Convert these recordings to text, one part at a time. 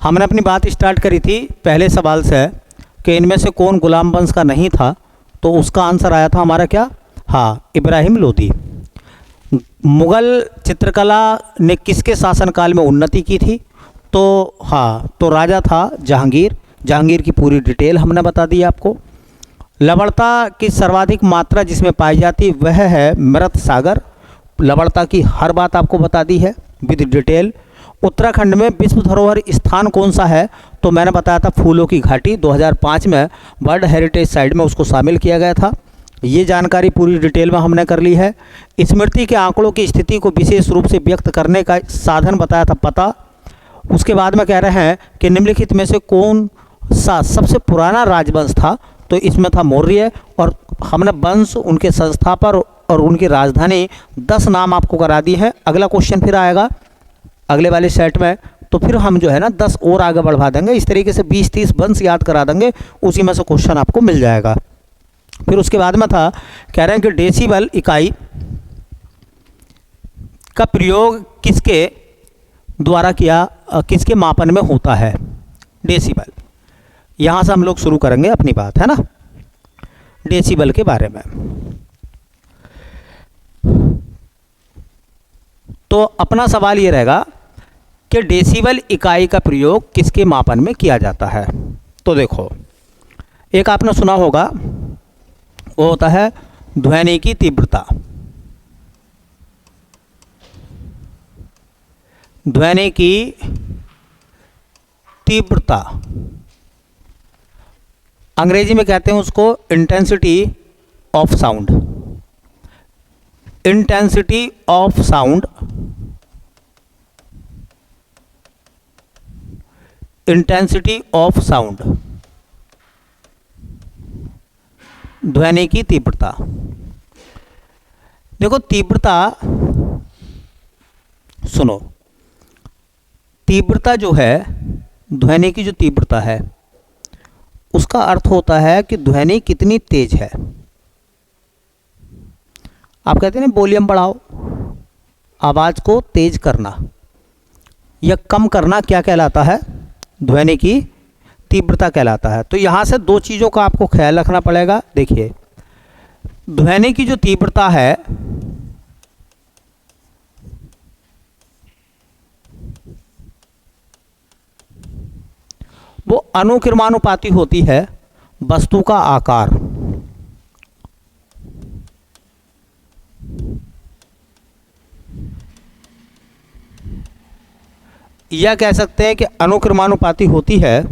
हमने अपनी बात स्टार्ट करी थी पहले सवाल से कि इनमें से कौन गुलाम वंश का नहीं था, तो उसका आंसर आया था हमारा क्या, हाँ, इब्राहिम लोदी। मुग़ल चित्रकला ने किसके शासनकाल में उन्नति की थी, तो हाँ, तो राजा था जहांगीर। जहांगीर की पूरी डिटेल हमने बता दी आपको। लवणता की सर्वाधिक मात्रा जिसमें पाई जाती वह है मृत सागर। लवणता की हर बात आपको बता दी है विद डिटेल। उत्तराखंड में विश्व धरोहर स्थान कौन सा है, तो मैंने बताया था फूलों की घाटी, 2005 में वर्ल्ड हेरिटेज साइट में उसको शामिल किया गया था। ये जानकारी पूरी डिटेल में हमने कर ली है। स्मृति के आंकड़ों की स्थिति को विशेष रूप से व्यक्त करने का साधन बताया था पता। उसके बाद में कह रहे हैं कि निम्नलिखित में से कौन सा सबसे पुराना राजवंश था, तो इसमें था मौर्य। और हमने वंश, उनके संस्थापक और उनकी राजधानी 10 नाम आपको करा दी है। अगला क्वेश्चन फिर आएगा अगले वाले सेट में, तो फिर हम जो है ना 10 और आगे बढ़वा देंगे। इस तरीके से 20-30 वंश याद करा देंगे, उसी में से क्वेश्चन आपको मिल जाएगा। फिर उसके बाद में था, कह रहे हैं कि डेसिबल इकाई का प्रयोग किसके द्वारा किया, किसके मापन में होता है। डेसिबल, यहाँ से हम लोग शुरू करेंगे अपनी बात, है ना, डेसिबल के बारे में। तो अपना सवाल ये रहेगा कि डेसिबल इकाई का प्रयोग किसके मापन में किया जाता है। तो देखो, एक आपने सुना होगा, वो होता है ध्वनि की तीव्रता। ध्वनि की तीव्रता अंग्रेजी में कहते हैं उसको intensity of sound. Intensity of sound, intensity of sound, ध्वनि की तीव्रता। देखो तीव्रता, सुनो, तीव्रता जो है, ध्वनि की जो तीव्रता है उसका अर्थ होता है कि ध्वनि कितनी तेज है। आप कहते हैं ना वॉल्यूम बढ़ाओ, आवाज़ को तेज करना या कम करना क्या कहलाता है, ध्वनि की तीव्रता कहलाता है। तो यहाँ से दो चीज़ों का आपको ख्याल रखना पड़ेगा। देखिए, ध्वनि की जो तीव्रता है वो अनुक्रमानुपाती होती है वस्तु का आकार। या कह सकते हैं कि अनुक्रमानुपाती होती है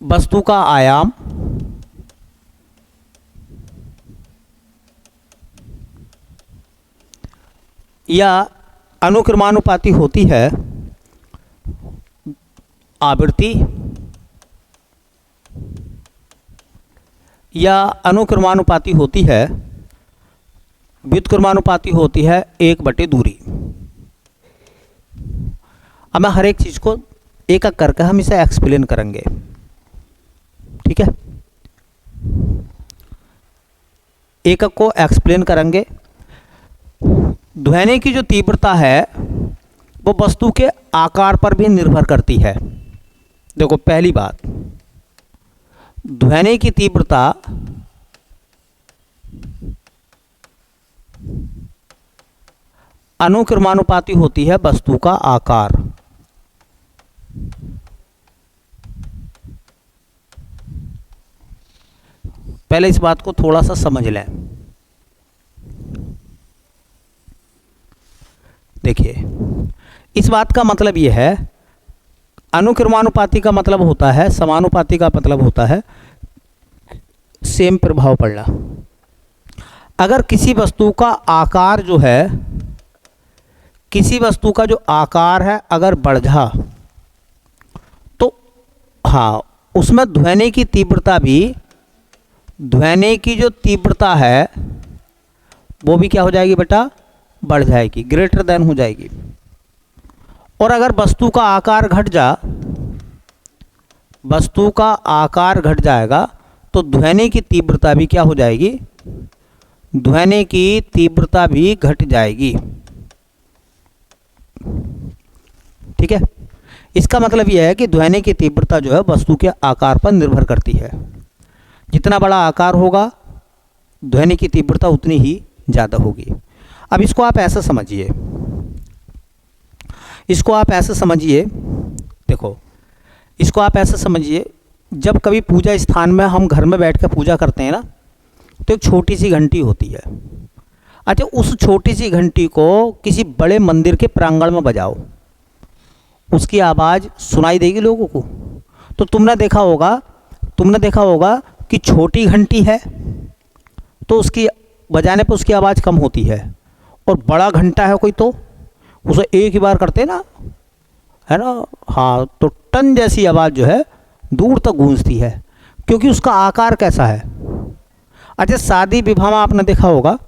वस्तु का आयाम या अनुक्रमानुपाती होती है आवृत्ति या अनुक्रमानुपाती होती है, व्युत्क्रमानुपाती होती है 1/2 दूरी। अब मैं हर एक चीज़ को एक एक करके हम इसे एक्सप्लेन करेंगे, ठीक है, एक एक को एक्सप्लेन करेंगे। ध्वनि की जो तीव्रता है वो वस्तु के आकार पर भी निर्भर करती है। देखो पहली बात, ध्वनि की तीव्रता अनुक्रमानुपाती होती है वस्तु का आकार। पहले इस बात को थोड़ा सा समझ लें। देखिए, इस बात का मतलब यह है, अनुक्रमानुपाती का मतलब होता है, समानुपाती का मतलब होता है सेम प्रभाव पड़ना। अगर किसी वस्तु का आकार जो है, किसी वस्तु का जो आकार है अगर बढ़ जा, तो हाँ, उसमें ध्वनि की तीव्रता भी, ध्वनि की जो तीव्रता है वो भी क्या हो जाएगी बेटा, बढ़ जाएगी, ग्रेटर देन हो जाएगी। और अगर वस्तु का आकार घट जा, वस्तु का आकार घट जाएगा तो ध्वनि की तीव्रता भी क्या हो जाएगी, ध्वनि की तीव्रता भी घट जाएगी। ठीक है, इसका मतलब यह है कि ध्वनि की तीव्रता जो है वस्तु के आकार पर निर्भर करती है। जितना बड़ा आकार होगा ध्वनि की तीव्रता उतनी ही ज़्यादा होगी। अब इसको आप ऐसा समझिए, इसको आप ऐसा समझिए, देखो इसको आप ऐसा समझिए, जब कभी पूजा स्थान में हम घर में बैठ कर पूजा करते हैं ना, तो एक छोटी सी घंटी होती है। अच्छा, उस छोटी सी घंटी को किसी बड़े मंदिर के प्रांगण में बजाओ, उसकी आवाज़ सुनाई देगी लोगों को। तो तुमने देखा होगा कि छोटी घंटी है तो उसकी बजाने पर उसकी आवाज़ कम होती है, और बड़ा घंटा है कोई तो उसे एक ही बार करते ना, है ना, हाँ, तो टन जैसी आवाज़ जो है दूर तक गूंजती है, क्योंकि उसका आकार कैसा है। अच्छा, शादी विवाह में आपने देखा होगा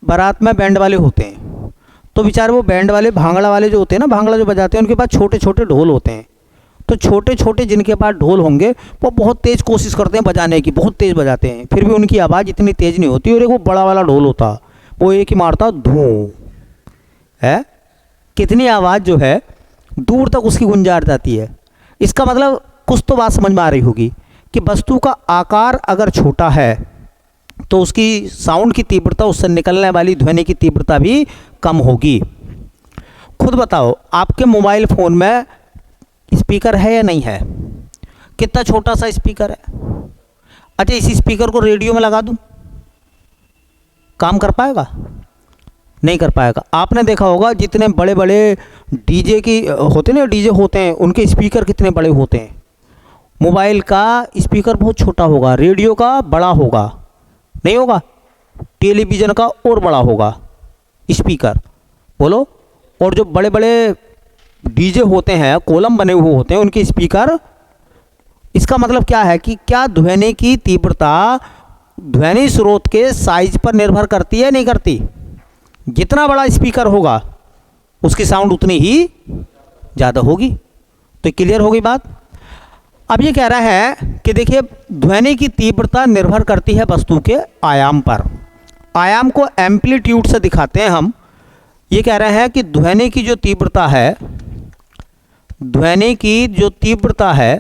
बारात में बैंड वाले होते हैं, तो बेचारे वो बैंड वाले भांगड़ा वाले जो होते हैं ना, भांगड़ा जो बजाते हैं, उनके पास छोटे छोटे ढोल होते हैं। तो छोटे छोटे जिनके पास ढोल होंगे वो बहुत तेज़ कोशिश करते हैं बजाने की, बहुत तेज़ बजाते हैं, फिर भी उनकी आवाज़ इतनी तेज़ नहीं होती। और एक वो बड़ा वाला ढोल होता, वो एक ही मारता धूं, है, कितनी आवाज़ जो है दूर तक उसकी गुंजार जाती है। इसका मतलब कुछ तो बात समझ में आ रही होगी कि वस्तु का आकार अगर छोटा है तो उसकी साउंड की तीव्रता, उससे निकलने वाली ध्वनि की तीव्रता भी कम होगी। खुद बताओ, आपके मोबाइल फ़ोन में स्पीकर है या नहीं है? कितना छोटा सा स्पीकर है। अच्छा, इस स्पीकर को रेडियो में लगा दूं, काम कर पाएगा? नहीं कर पाएगा। आपने देखा होगा जितने बड़े बड़े डीजे की होते ना, डीजे होते हैं, उनके स्पीकर कितने बड़े होते हैं। मोबाइल का स्पीकर बहुत छोटा होगा, रेडियो का बड़ा होगा, नहीं होगा, टेलीविज़न का और बड़ा होगा स्पीकर, बोलो। और जो बड़े बड़े डीजे होते हैं, कॉलम बने हुए होते हैं, उनके स्पीकर, इसका मतलब क्या है कि क्या ध्वनि की तीव्रता ध्वनि स्रोत के साइज पर निर्भर करती है? नहीं करती। जितना बड़ा स्पीकर होगा उसकी साउंड उतनी ही ज़्यादा होगी। तो क्लियर होगी बात। अब ये कह रहा है कि देखिए, ध्वनि की तीव्रता निर्भर करती है वस्तु के आयाम पर। आयाम को एम्पलीट्यूड से दिखाते हैं हम। ये कह रहे हैं कि ध्वनि की जो तीव्रता है, ध्वनि की जो तीव्रता है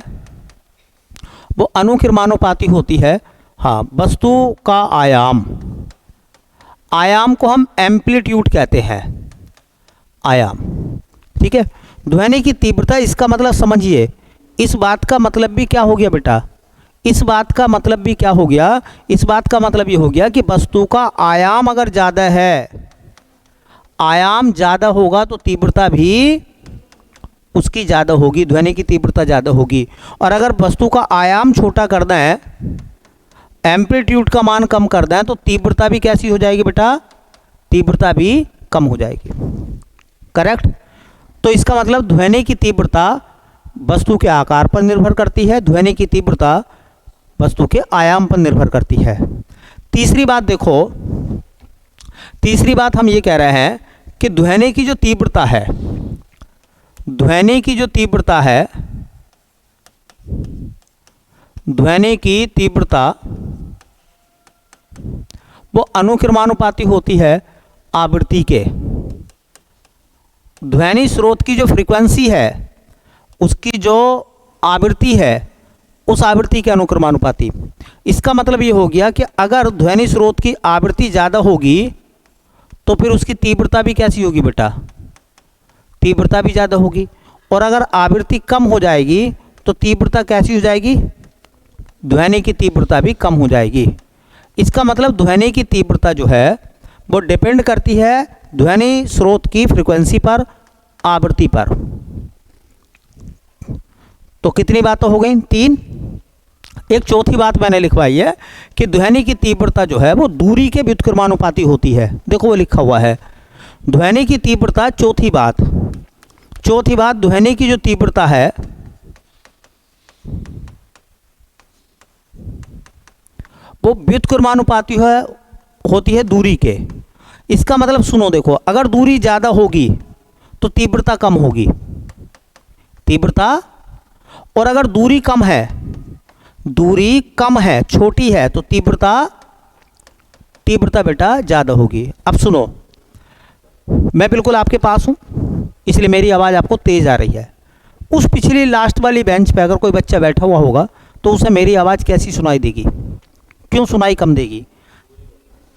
वो अनुकिरमानुपाती होती है। हाँ, वस्तु का आयाम, आयाम को हम एम्पलीट्यूड कहते हैं, आयाम, ठीक है। ध्वनि की तीव्रता, इसका मतलब समझिए, इस बात का मतलब भी क्या हो गया बेटा, इस बात का मतलब भी क्या हो गया, इस बात का मतलब ये हो गया कि वस्तु का आयाम अगर ज़्यादा है, आयाम ज़्यादा होगा तो तीव्रता भी उसकी ज़्यादा होगी, ध्वनि की तीव्रता ज़्यादा होगी। और अगर वस्तु का आयाम छोटा कर दें, एम्पलीट्यूड का मान कम कर दें, तो तीव्रता भी कैसी हो जाएगी बेटा, तीव्रता भी कम हो जाएगी। करेक्ट। तो इसका मतलब ध्वनि की तीव्रता वस्तु के आकार पर निर्भर करती है, ध्वनि की तीव्रता वस्तु के आयाम पर निर्भर करती है। तीसरी बात देखो, तीसरी बात हम ये कह रहे हैं कि ध्वनि की जो तीव्रता है, ध्वनि की जो तीव्रता है, ध्वनि की तीव्रता वो अनुक्रमानुपाती होती है आवृत्ति के। ध्वनि स्रोत की जो फ्रीक्वेंसी है, उसकी जो आवृत्ति है, उस आवृत्ति के अनुक्रमानुपाती। इसका मतलब ये हो गया कि अगर ध्वनि स्रोत की आवृत्ति ज़्यादा होगी तो फिर उसकी तीव्रता भी कैसी होगी बेटा, तीव्रता भी ज़्यादा होगी। और अगर आवृत्ति कम हो जाएगी तो तीव्रता कैसी हो जाएगी, ध्वनि की तीव्रता भी कम हो जाएगी। इसका मतलब ध्वनि की तीव्रता जो है वो डिपेंड करती है ध्वनि स्रोत की फ्रीक्वेंसी पर, आवृत्ति पर। तो कितनी बातें हो गई, 3। एक चौथी बात मैंने लिखवाई है कि ध्वनि की तीव्रता जो है वो दूरी के व्युत्क्रमानुपाती होती है। देखो वो लिखा हुआ है, ध्वनि की तीव्रता, चौथी बात, चौथी बात, ध्वनि की जो तीव्रता है वो व्युत्क्रमानुपाती होती है दूरी के। इसका मतलब सुनो, देखो, अगर दूरी ज़्यादा होगी तो तीव्रता कम होगी, तीव्रता। और अगर दूरी कम है, दूरी कम है, छोटी है, तो तीव्रता, तीव्रता बेटा ज़्यादा होगी। अब सुनो, मैं बिल्कुल आपके पास हूँ इसलिए मेरी आवाज़ आपको तेज़ आ रही है, उस पिछली लास्ट वाली बेंच पे अगर कोई बच्चा बैठा हुआ होगा तो उसे मेरी आवाज़ कैसी सुनाई देगी, क्यों सुनाई कम देगी?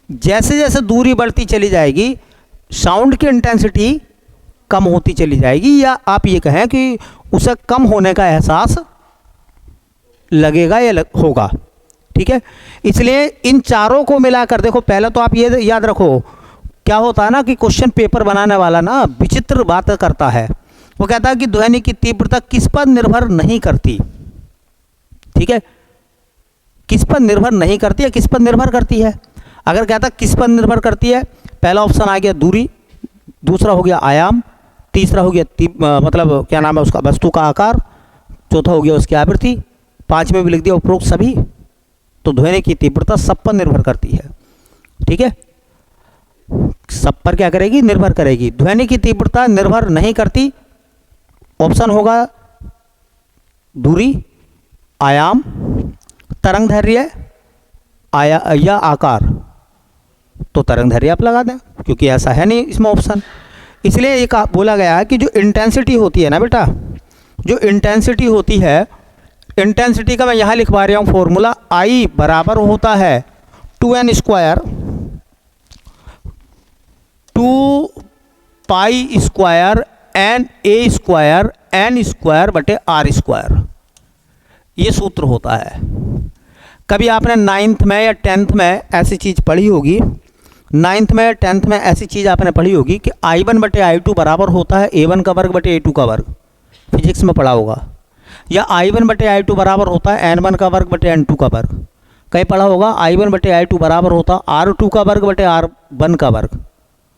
जैसे जैसे दूरी बढ़ती चली जाएगी साउंड की इंटेंसिटी कम होती चली जाएगी, या आप ये कहें कि उसे कम होने का एहसास लगेगा या होगा। ठीक है, इसलिए इन चारों को मिलाकर देखो। पहले तो आप ये याद रखो, क्या होता है ना कि क्वेश्चन पेपर बनाने वाला ना विचित्र बात करता है। वो कहता है कि ध्वनि की तीव्रता किस पर निर्भर नहीं करती। ठीक है, किस पर निर्भर नहीं करती है, किस पर निर्भर करती है? अगर कहता किस पर निर्भर करती है, पहला ऑप्शन आ गया दूरी, दूसरा हो गया आयाम, तीसरा हो गया मतलब क्या नाम है उसका, वस्तु का आकार, चौथा हो गया उसकी आवृत्ति, पांचवें भी लिख दिया उपरोक्त सभी। तो ध्वनि की तीव्रता सब पर निर्भर करती है। ठीक है, सब पर क्या करेगी, निर्भर करेगी। ध्वनि की तीव्रता निर्भर नहीं करती, ऑप्शन होगा दूरी, आयाम, तरंग दैर्घ्य या आकार। तो तरंग दैर्घ्य आप लगा दें, क्योंकि ऐसा है नहीं इसमें ऑप्शन। इसलिए एक बोला गया है कि जो इंटेंसिटी होती है ना बेटा, जो इंटेंसिटी होती है, इंटेंसिटी का मैं यहाँ लिखवा रहा हूँ फॉर्मूला, आई बराबर होता है 2n square 2 pi square N A square N square बटे आर स्क्वायर। ये सूत्र होता है। कभी आपने 9th में या 10th में ऐसी चीज़ पढ़ी होगी, 9th में या 10th में ऐसी चीज़ आपने पढ़ी होगी कि I1 बटे I2 बराबर होता है A1 का वर्ग बटे A2 का वर्ग, फिजिक्स में पढ़ा होगा। या I1 बटे I2 बराबर होता है N1 का वर्ग बटे N2 का वर्ग। कहीं पढ़ा होगा I1 बटे I2 बराबर होता है R2 का वर्ग बटे R1 का वर्ग।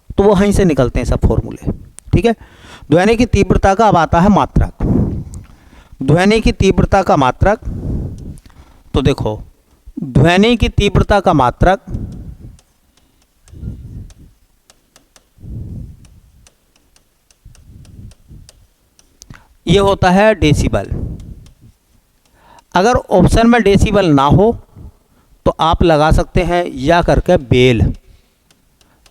तो वो वहीं से निकलते हैं सब फॉर्मूले। ठीक है, ध्वनि की तीव्रता का अब आता है मात्रक। ध्वनि की तीव्रता का मात्रक, तो देखो ध्वनि की तीव्रता का मात्रक ये होता है डेसिबल। अगर ऑप्शन में डेसिबल ना हो तो आप लगा सकते हैं या करके बेल।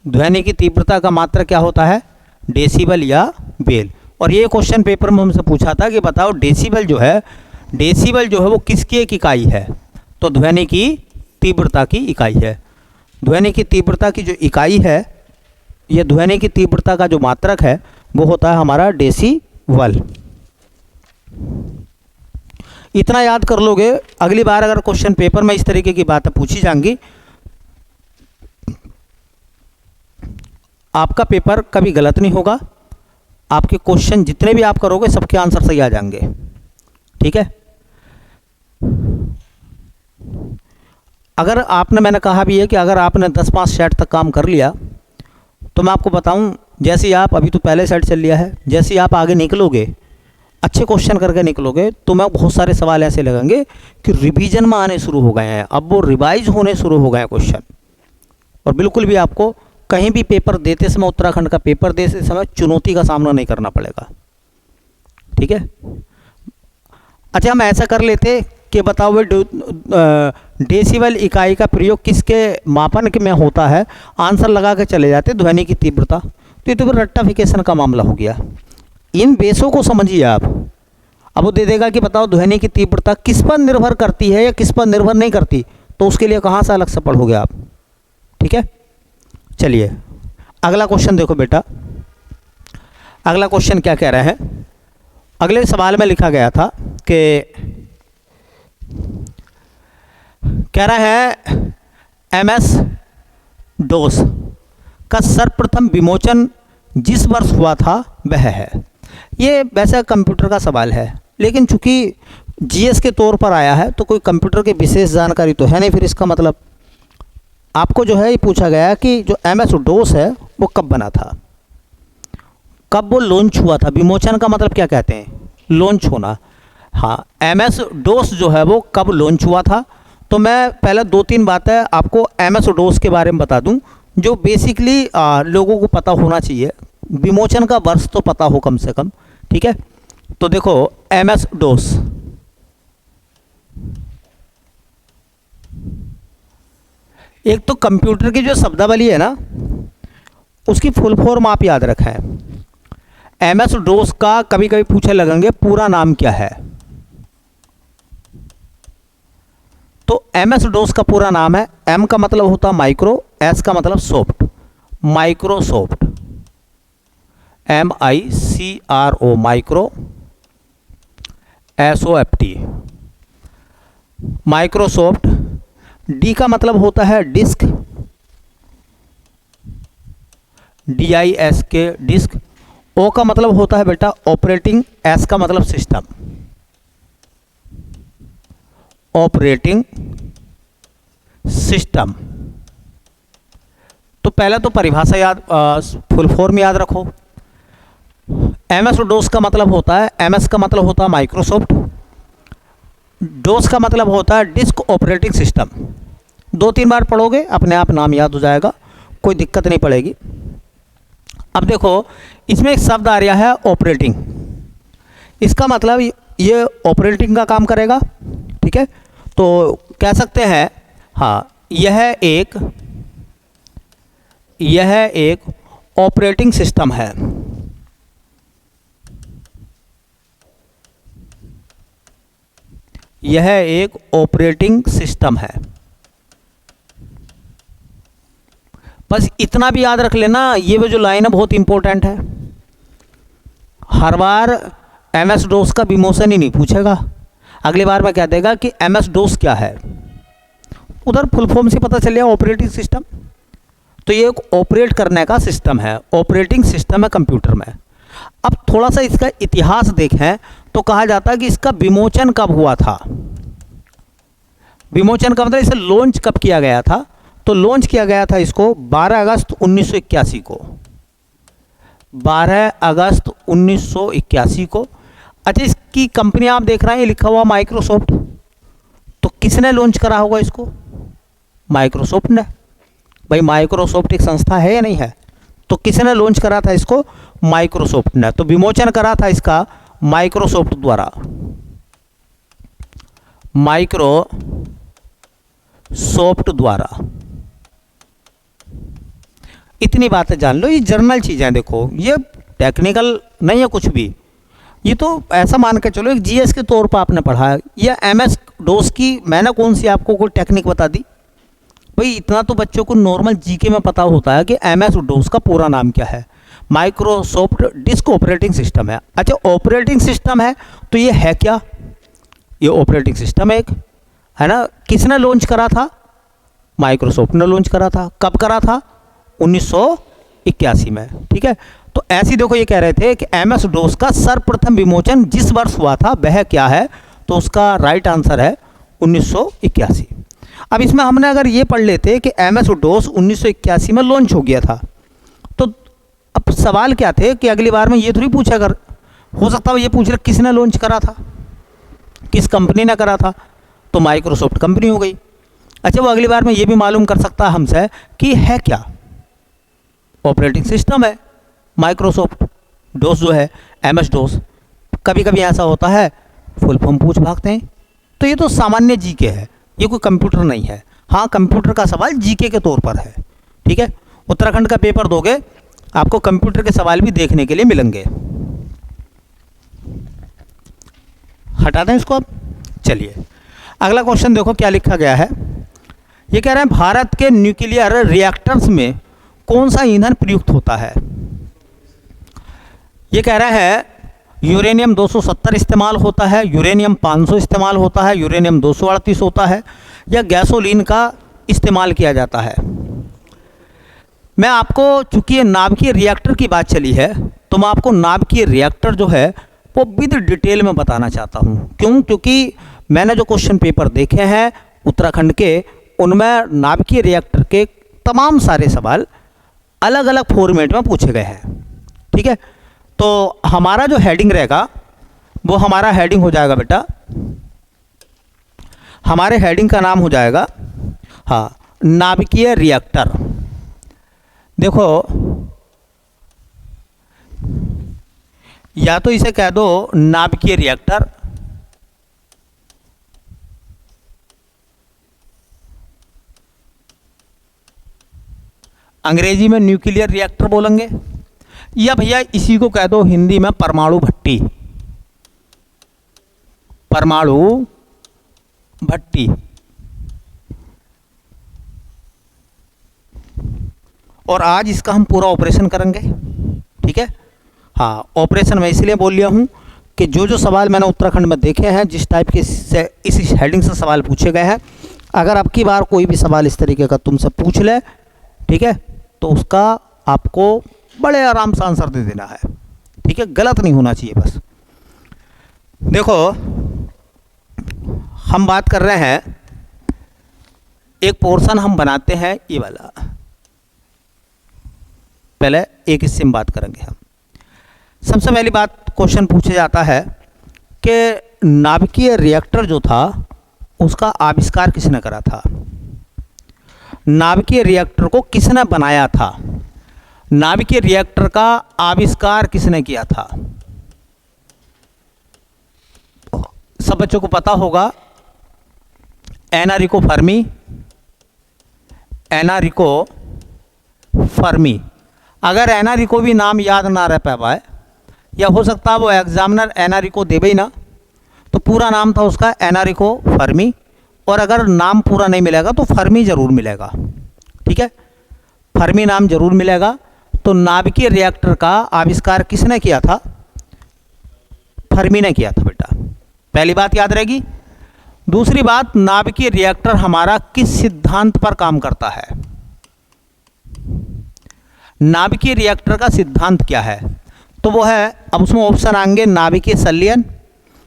ध्वनि की तीव्रता का मात्रक क्या होता है, डेसिबल या बेल। और ये क्वेश्चन पेपर में हमसे पूछा था कि बताओ डेसिबल जो है वो किसकी एक इकाई है? तो ध्वनि की तीव्रता की इकाई है। ध्वनि की तीव्रता की जो इकाई है, ये ध्वनि की तीव्रता का जो मात्रक है वो होता है हमारा डेसिबल। इतना याद कर लोगे, अगली बार अगर क्वेश्चन पेपर में इस तरीके की बातें पूछी जाएंगी, आपका पेपर कभी गलत नहीं होगा। आपके क्वेश्चन जितने भी आप करोगे सबके आंसर सही आ जाएंगे। ठीक है, अगर आपने, मैंने कहा भी है कि अगर आपने 10-5 सेट तक काम कर लिया तो मैं आपको बताऊं, जैसे आप अभी तो पहले सेट चल लिया है, जैसे आप आगे निकलोगे, अच्छे क्वेश्चन करके निकलोगे, तो मैं बहुत सारे सवाल ऐसे लगेंगे कि रिवीजन में आने शुरू हो गए हैं, अब वो रिवाइज होने शुरू हो गए हैं क्वेश्चन। और बिल्कुल भी आपको कहीं भी पेपर देते समय, उत्तराखंड का पेपर देते समय चुनौती का सामना नहीं करना पड़ेगा। ठीक है, अच्छा हम ऐसा कर लेते कि बताओ डेसिबल इकाई का प्रयोग किसके मापन में होता है, आंसर लगा के चले जाते ध्वनि की तीव्रता। तो ये तो रट्टाफिकेशन का मामला हो गया। इन बेसों को समझिए आप। अब वो दे देगा कि बताओ ध्वनि की तीव्रता किस पर निर्भर करती है या किस पर निर्भर नहीं करती, तो उसके लिए कहाँ से अलग से पढ़ोगे आप। ठीक है, चलिए अगला क्वेश्चन देखो बेटा। अगला क्वेश्चन क्या कह रहा है, अगले सवाल में लिखा गया था कि कह रहा है MS DOS का सर्वप्रथम विमोचन जिस वर्ष हुआ था वह है। ये वैसा कंप्यूटर का सवाल है, लेकिन चूंकि GS के तौर पर आया है तो कोई कंप्यूटर की विशेष जानकारी तो है नहीं। फिर इसका मतलब आपको जो है ये पूछा गया है कि जो MS DOS है वो कब बना था, कब वो लॉन्च हुआ था। विमोचन का मतलब क्या कहते हैं, लॉन्च होना। हाँ, MS DOS जो है वो कब लॉन्च हुआ था। तो मैं पहले 2-3 बातें आपको MS DOS के बारे में बता दूं जो बेसिकली लोगों को पता होना चाहिए। विमोचन का वर्ष तो पता हो कम से कम। ठीक है, तो देखो MS DOS एक तो कंप्यूटर की जो शब्दावली है ना, उसकी फुल फॉर्म आप याद रखें। एमएस डोस का कभी कभी पूछे लगेंगे पूरा नाम क्या है। तो एमएस डोस का पूरा नाम है, एम का मतलब होता है माइक्रो, एस का मतलब soft, Microsoft, MICRO, micro, SOFT, Microsoft. D का मतलब होता है डिस्क, DISK, डिस्क। ओ का मतलब होता है बेटा ऑपरेटिंग, एस का मतलब सिस्टम, ऑपरेटिंग सिस्टम। तो पहले तो परिभाषा याद, फुल फॉर्म याद रखो। एमएस डोस का मतलब होता है, एमएस का मतलब होता है माइक्रोसॉफ्ट, डोस का मतलब होता है डिस्क ऑपरेटिंग सिस्टम। 2-3 बार पढ़ोगे अपने आप नाम याद हो जाएगा, कोई दिक्कत नहीं पड़ेगी। अब देखो इसमें एक शब्द आ रहा है ऑपरेटिंग, इसका मतलब ये ऑपरेटिंग का काम करेगा, ठीक है। तो कह सकते हैं हाँ, यह एक ऑपरेटिंग सिस्टम है। यह एक ऑपरेटिंग सिस्टम है। बस इतना भी याद रख लेना, ये वो जो लाइन है बहुत इंपॉर्टेंट है। हर बार एमएस डोस का विमोचन ही नहीं पूछेगा, अगली बार में कह देगा कि एमएस डोस क्या है, उधर फुल फॉर्म से पता चल जाए ऑपरेटिंग सिस्टम। तो ये एक ऑपरेट करने का सिस्टम है, ऑपरेटिंग सिस्टम है कंप्यूटर में। अब थोड़ा सा इसका इतिहास देखें तो कहा जाता है कि इसका विमोचन कब हुआ था। विमोचन का मतलब इसे लॉन्च कब किया गया था, तो लॉन्च किया गया था इसको 12 अगस्त 1981 को, 12 अगस्त 1981 को। अच्छा, इसकी कंपनी आप देख रहे हैं लिखा हुआ माइक्रोसॉफ्ट, तो किसने लॉन्च करा होगा इसको? माइक्रोसॉफ्ट ने। भाई माइक्रोसॉफ्ट एक संस्था है या नहीं है, तो किसने लॉन्च करा था इसको? माइक्रोसॉफ्ट ने। तो विमोचन करा था इसका माइक्रोसॉफ्ट द्वारा, माइक्रोसॉफ्ट द्वारा। इतनी बातें जान लो, ये जर्नल चीज़ें, देखो ये टेक्निकल नहीं है कुछ भी, ये तो ऐसा मान के चलो एक जीएस के तौर पर आपने पढ़ा है। या एमएस डोस की मैंने कौन सी आपको कोई टेक्निक बता दी? भाई इतना तो बच्चों को नॉर्मल जीके में पता होता है कि एमएस डोस का पूरा नाम क्या है, माइक्रोसॉफ्ट डिस्क ऑपरेटिंग सिस्टम है। अच्छा, ऑपरेटिंग सिस्टम है तो ये है क्या? ये ऑपरेटिंग सिस्टम एक है ना। किसने लॉन्च करा था? माइक्रोसॉफ्ट ने लॉन्च करा था। कब करा था? 1981 में, ठीक है। तो ऐसी देखो ये कह रहे थे कि एमएस डोस का सर्वप्रथम विमोचन जिस वर्ष हुआ था वह क्या है, तो उसका राइट आंसर है 1981। अब इसमें हमने अगर ये पढ़ लेते कि एमएस डोस 1981 में लॉन्च हो गया था, तो अब सवाल क्या थे कि अगली बार में ये थोड़ी पूछा कर, हो सकता है ये पूछ रहे किसने लॉन्च करा था, किस कंपनी ने करा था, तो माइक्रोसॉफ्ट कंपनी हो गई। अच्छा, वो अगली बार में ये भी मालूम कर सकता है हमसे कि है क्या, ऑपरेटिंग सिस्टम है माइक्रोसॉफ्ट, डोस जो है एमएस डोस। कभी कभी ऐसा होता है फुल फॉर्म पूछ भागते हैं। तो ये तो सामान्य जीके है, ये कोई कंप्यूटर नहीं है। हाँ, कंप्यूटर का सवाल जीके के तौर पर है, ठीक है। उत्तराखंड का पेपर दोगे आपको कंप्यूटर के सवाल भी देखने के लिए मिलेंगे। हटा दें इसको अब। चलिए अगला क्वेश्चन देखो क्या लिखा गया है। ये कह रहे हैं भारत के न्यूक्लियर रिएक्टर्स में कौन सा ईंधन प्रयुक्त होता है? ये कह रहे हैं यूरेनियम 270 इस्तेमाल होता है, यूरेनियम 500 इस्तेमाल होता है, यूरेनियम 238 होता है, या गैसोलीन का इस्तेमाल किया जाता है। मैं आपको, चूंकि ये नाभिकीय रिएक्टर की बात चली है, तो मैं आपको नाभिकीय रिएक्टर जो है वो विद डिटेल में बताना चाहता हूँ। क्यों? क्योंकि मैंने जो क्वेश्चन पेपर देखे हैं उत्तराखंड के, उनमें नाभिकीय रिएक्टर के तमाम सारे सवाल अलग अलग फॉर्मेट में पूछे गए हैं, ठीक है। तो हमारा जो हेडिंग रहेगा वो हमारा हेडिंग हो जाएगा बेटा, हमारे हेडिंग का नाम हो जाएगा हाँ, नाभिकीय रिएक्टर। देखो या तो इसे कह दो नाभिकीय रिएक्टर, अंग्रेजी में न्यूक्लियर रिएक्टर बोलेंगे, या भैया इसी को कह दो हिंदी में परमाणु भट्टी, परमाणु भट्टी। और आज इसका हम पूरा ऑपरेशन करेंगे, ठीक है। हाँ, ऑपरेशन मैं इसलिए बोल लिया हूँ कि जो जो सवाल मैंने उत्तराखंड में देखे हैं, जिस टाइप के इस हेडिंग से सवाल पूछे गए हैं, अगर अब की बार कोई भी सवाल इस तरीके का तुमसे पूछ ले, ठीक है, तो उसका आपको बड़े आराम से आंसर दे देना है, ठीक है, गलत नहीं होना चाहिए बस। देखो हम बात कर रहे हैं, एक पोर्शन हम बनाते हैं ये वाला, पहले एक हिस्से में बात करेंगे हम। सबसे पहली बात क्वेश्चन पूछा जाता है कि नाभिकीय रिएक्टर जो था उसका आविष्कार किसने करा था, नाभिकीय रिएक्टर को किसने बनाया था, नाभिकीय रिएक्टर का आविष्कार किसने किया था। सब बच्चों को पता होगा एनरिको फर्मी, एनरिको फर्मी। अगर एनरिको भी नाम याद ना रह पाए, या हो सकता है वो एग्जामिनर एनरिको देवे ही ना, तो पूरा नाम था उसका एनरिको फर्मी, और अगर नाम पूरा नहीं मिलेगा तो फर्मी ज़रूर मिलेगा, ठीक है, फर्मी नाम जरूर मिलेगा। तो नाभिकीय रिएक्टर का आविष्कार किसने किया था, फर्मी ने किया था बेटा, पहली बात याद रहेगी। दूसरी बात, नाभिकीय रिएक्टर हमारा किस सिद्धांत पर काम करता है, नाभिकीय रिएक्टर का सिद्धांत क्या है, तो वो है, अब उसमें ऑप्शन आएंगे नाभिकीय संलयन,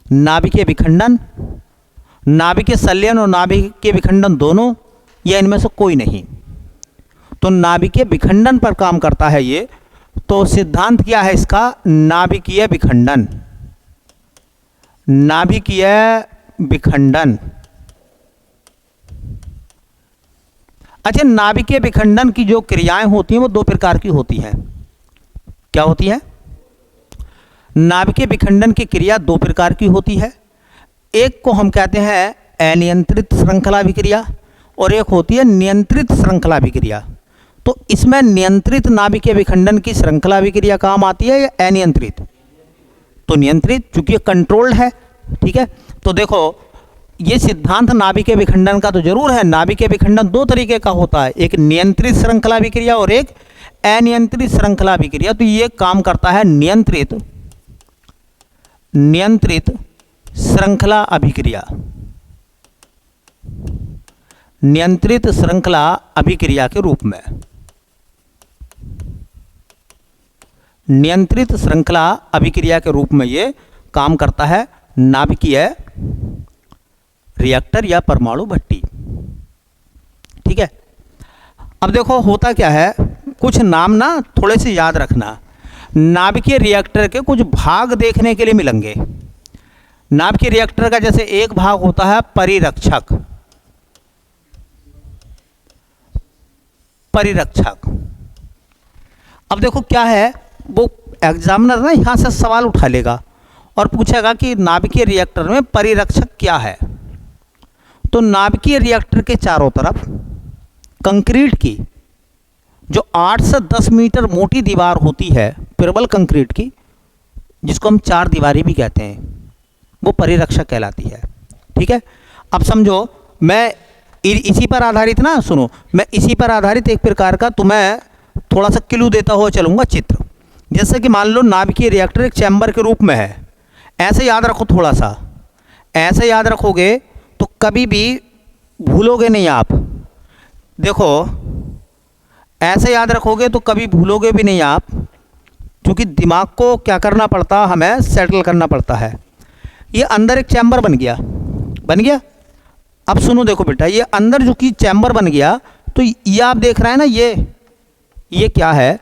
नाभिकीय विखंडन, नाभिकीय संलयन और नाभिकीय विखंडन दोनों, या इनमें से कोई नहीं। तो नाभिकीय विखंडन पर काम करता है ये, तो सिद्धांत क्या है इसका, नाभिकीय विखंडन, नाभिकीय विखंडन। अच्छा, नाभिकीय विखंडन की जो क्रियाएं होती हैं वो दो प्रकार की होती हैं, क्या होती है, नाभिकीय विखंडन की क्रिया दो प्रकार की होती है। एक को हम कहते हैं अनियंत्रित श्रृंखला विक्रिया, और एक होती है नियंत्रित श्रृंखला विक्रिया। तो इसमें नियंत्रित नाभिकीय विखंडन की श्रृंखला विक्रिया काम आती है या अनियंत्रित, तो नियंत्रित, चूंकि ये कंट्रोल्ड है, ठीक है। तो देखो ये सिद्धांत नाभिकीय विखंडन का तो जरूर है, नाभिकीय विखंडन दो तरीके का होता है, एक नियंत्रित श्रृंखला विक्रिया और एक अनियंत्रित श्रृंखला विक्रिया। तो ये काम करता है नियंत्रित श्रृंखला अभिक्रिया, नियंत्रित श्रृंखला अभिक्रिया के रूप में, नियंत्रित श्रृंखला अभिक्रिया के रूप में ये काम करता है नाभिकीय रिएक्टर या परमाणु भट्टी, ठीक है। अब देखो होता क्या है, कुछ नाम ना थोड़े से याद रखना, नाभिकीय रिएक्टर के कुछ भाग देखने के लिए मिलेंगे। नाभिकीय रिएक्टर का जैसे एक भाग होता है परिरक्षक, परिरक्षक। अब देखो क्या है, वो एग्जामिनर ना यहाँ से सवाल उठा लेगा और पूछेगा कि नाभिकीय रिएक्टर में परिरक्षक क्या है। तो नाभिकीय रिएक्टर के चारों तरफ कंक्रीट की जो 8 से 10 मीटर मोटी दीवार होती है, प्रबल कंक्रीट की, जिसको हम चार दीवारी भी कहते हैं, वो परिरक्षक कहलाती है, ठीक है। अब समझो मैं इसी पर आधारित ना, सुनो, मैं इसी पर आधारित एक प्रकार का तुम्हें थोड़ा सा क्लू देता हुआ चलूँगा चित्र। जैसे कि मान लो नाभिकीय रिएक्टर एक चैम्बर के रूप में है, ऐसे याद रखो, थोड़ा सा ऐसे याद रखोगे तो कभी भी भूलोगे नहीं आप। देखो ऐसे याद रखोगे तो कभी भूलोगे भी नहीं आप, क्योंकि दिमाग को क्या करना पड़ता, हमें सेटल करना पड़ता है। ये अंदर एक चैम्बर बन गया। अब सुनो, देखो बेटा, ये अंदर जो कि चैम्बर बन गया, तो ये आप देख रहे हैं ना, ये क्या है,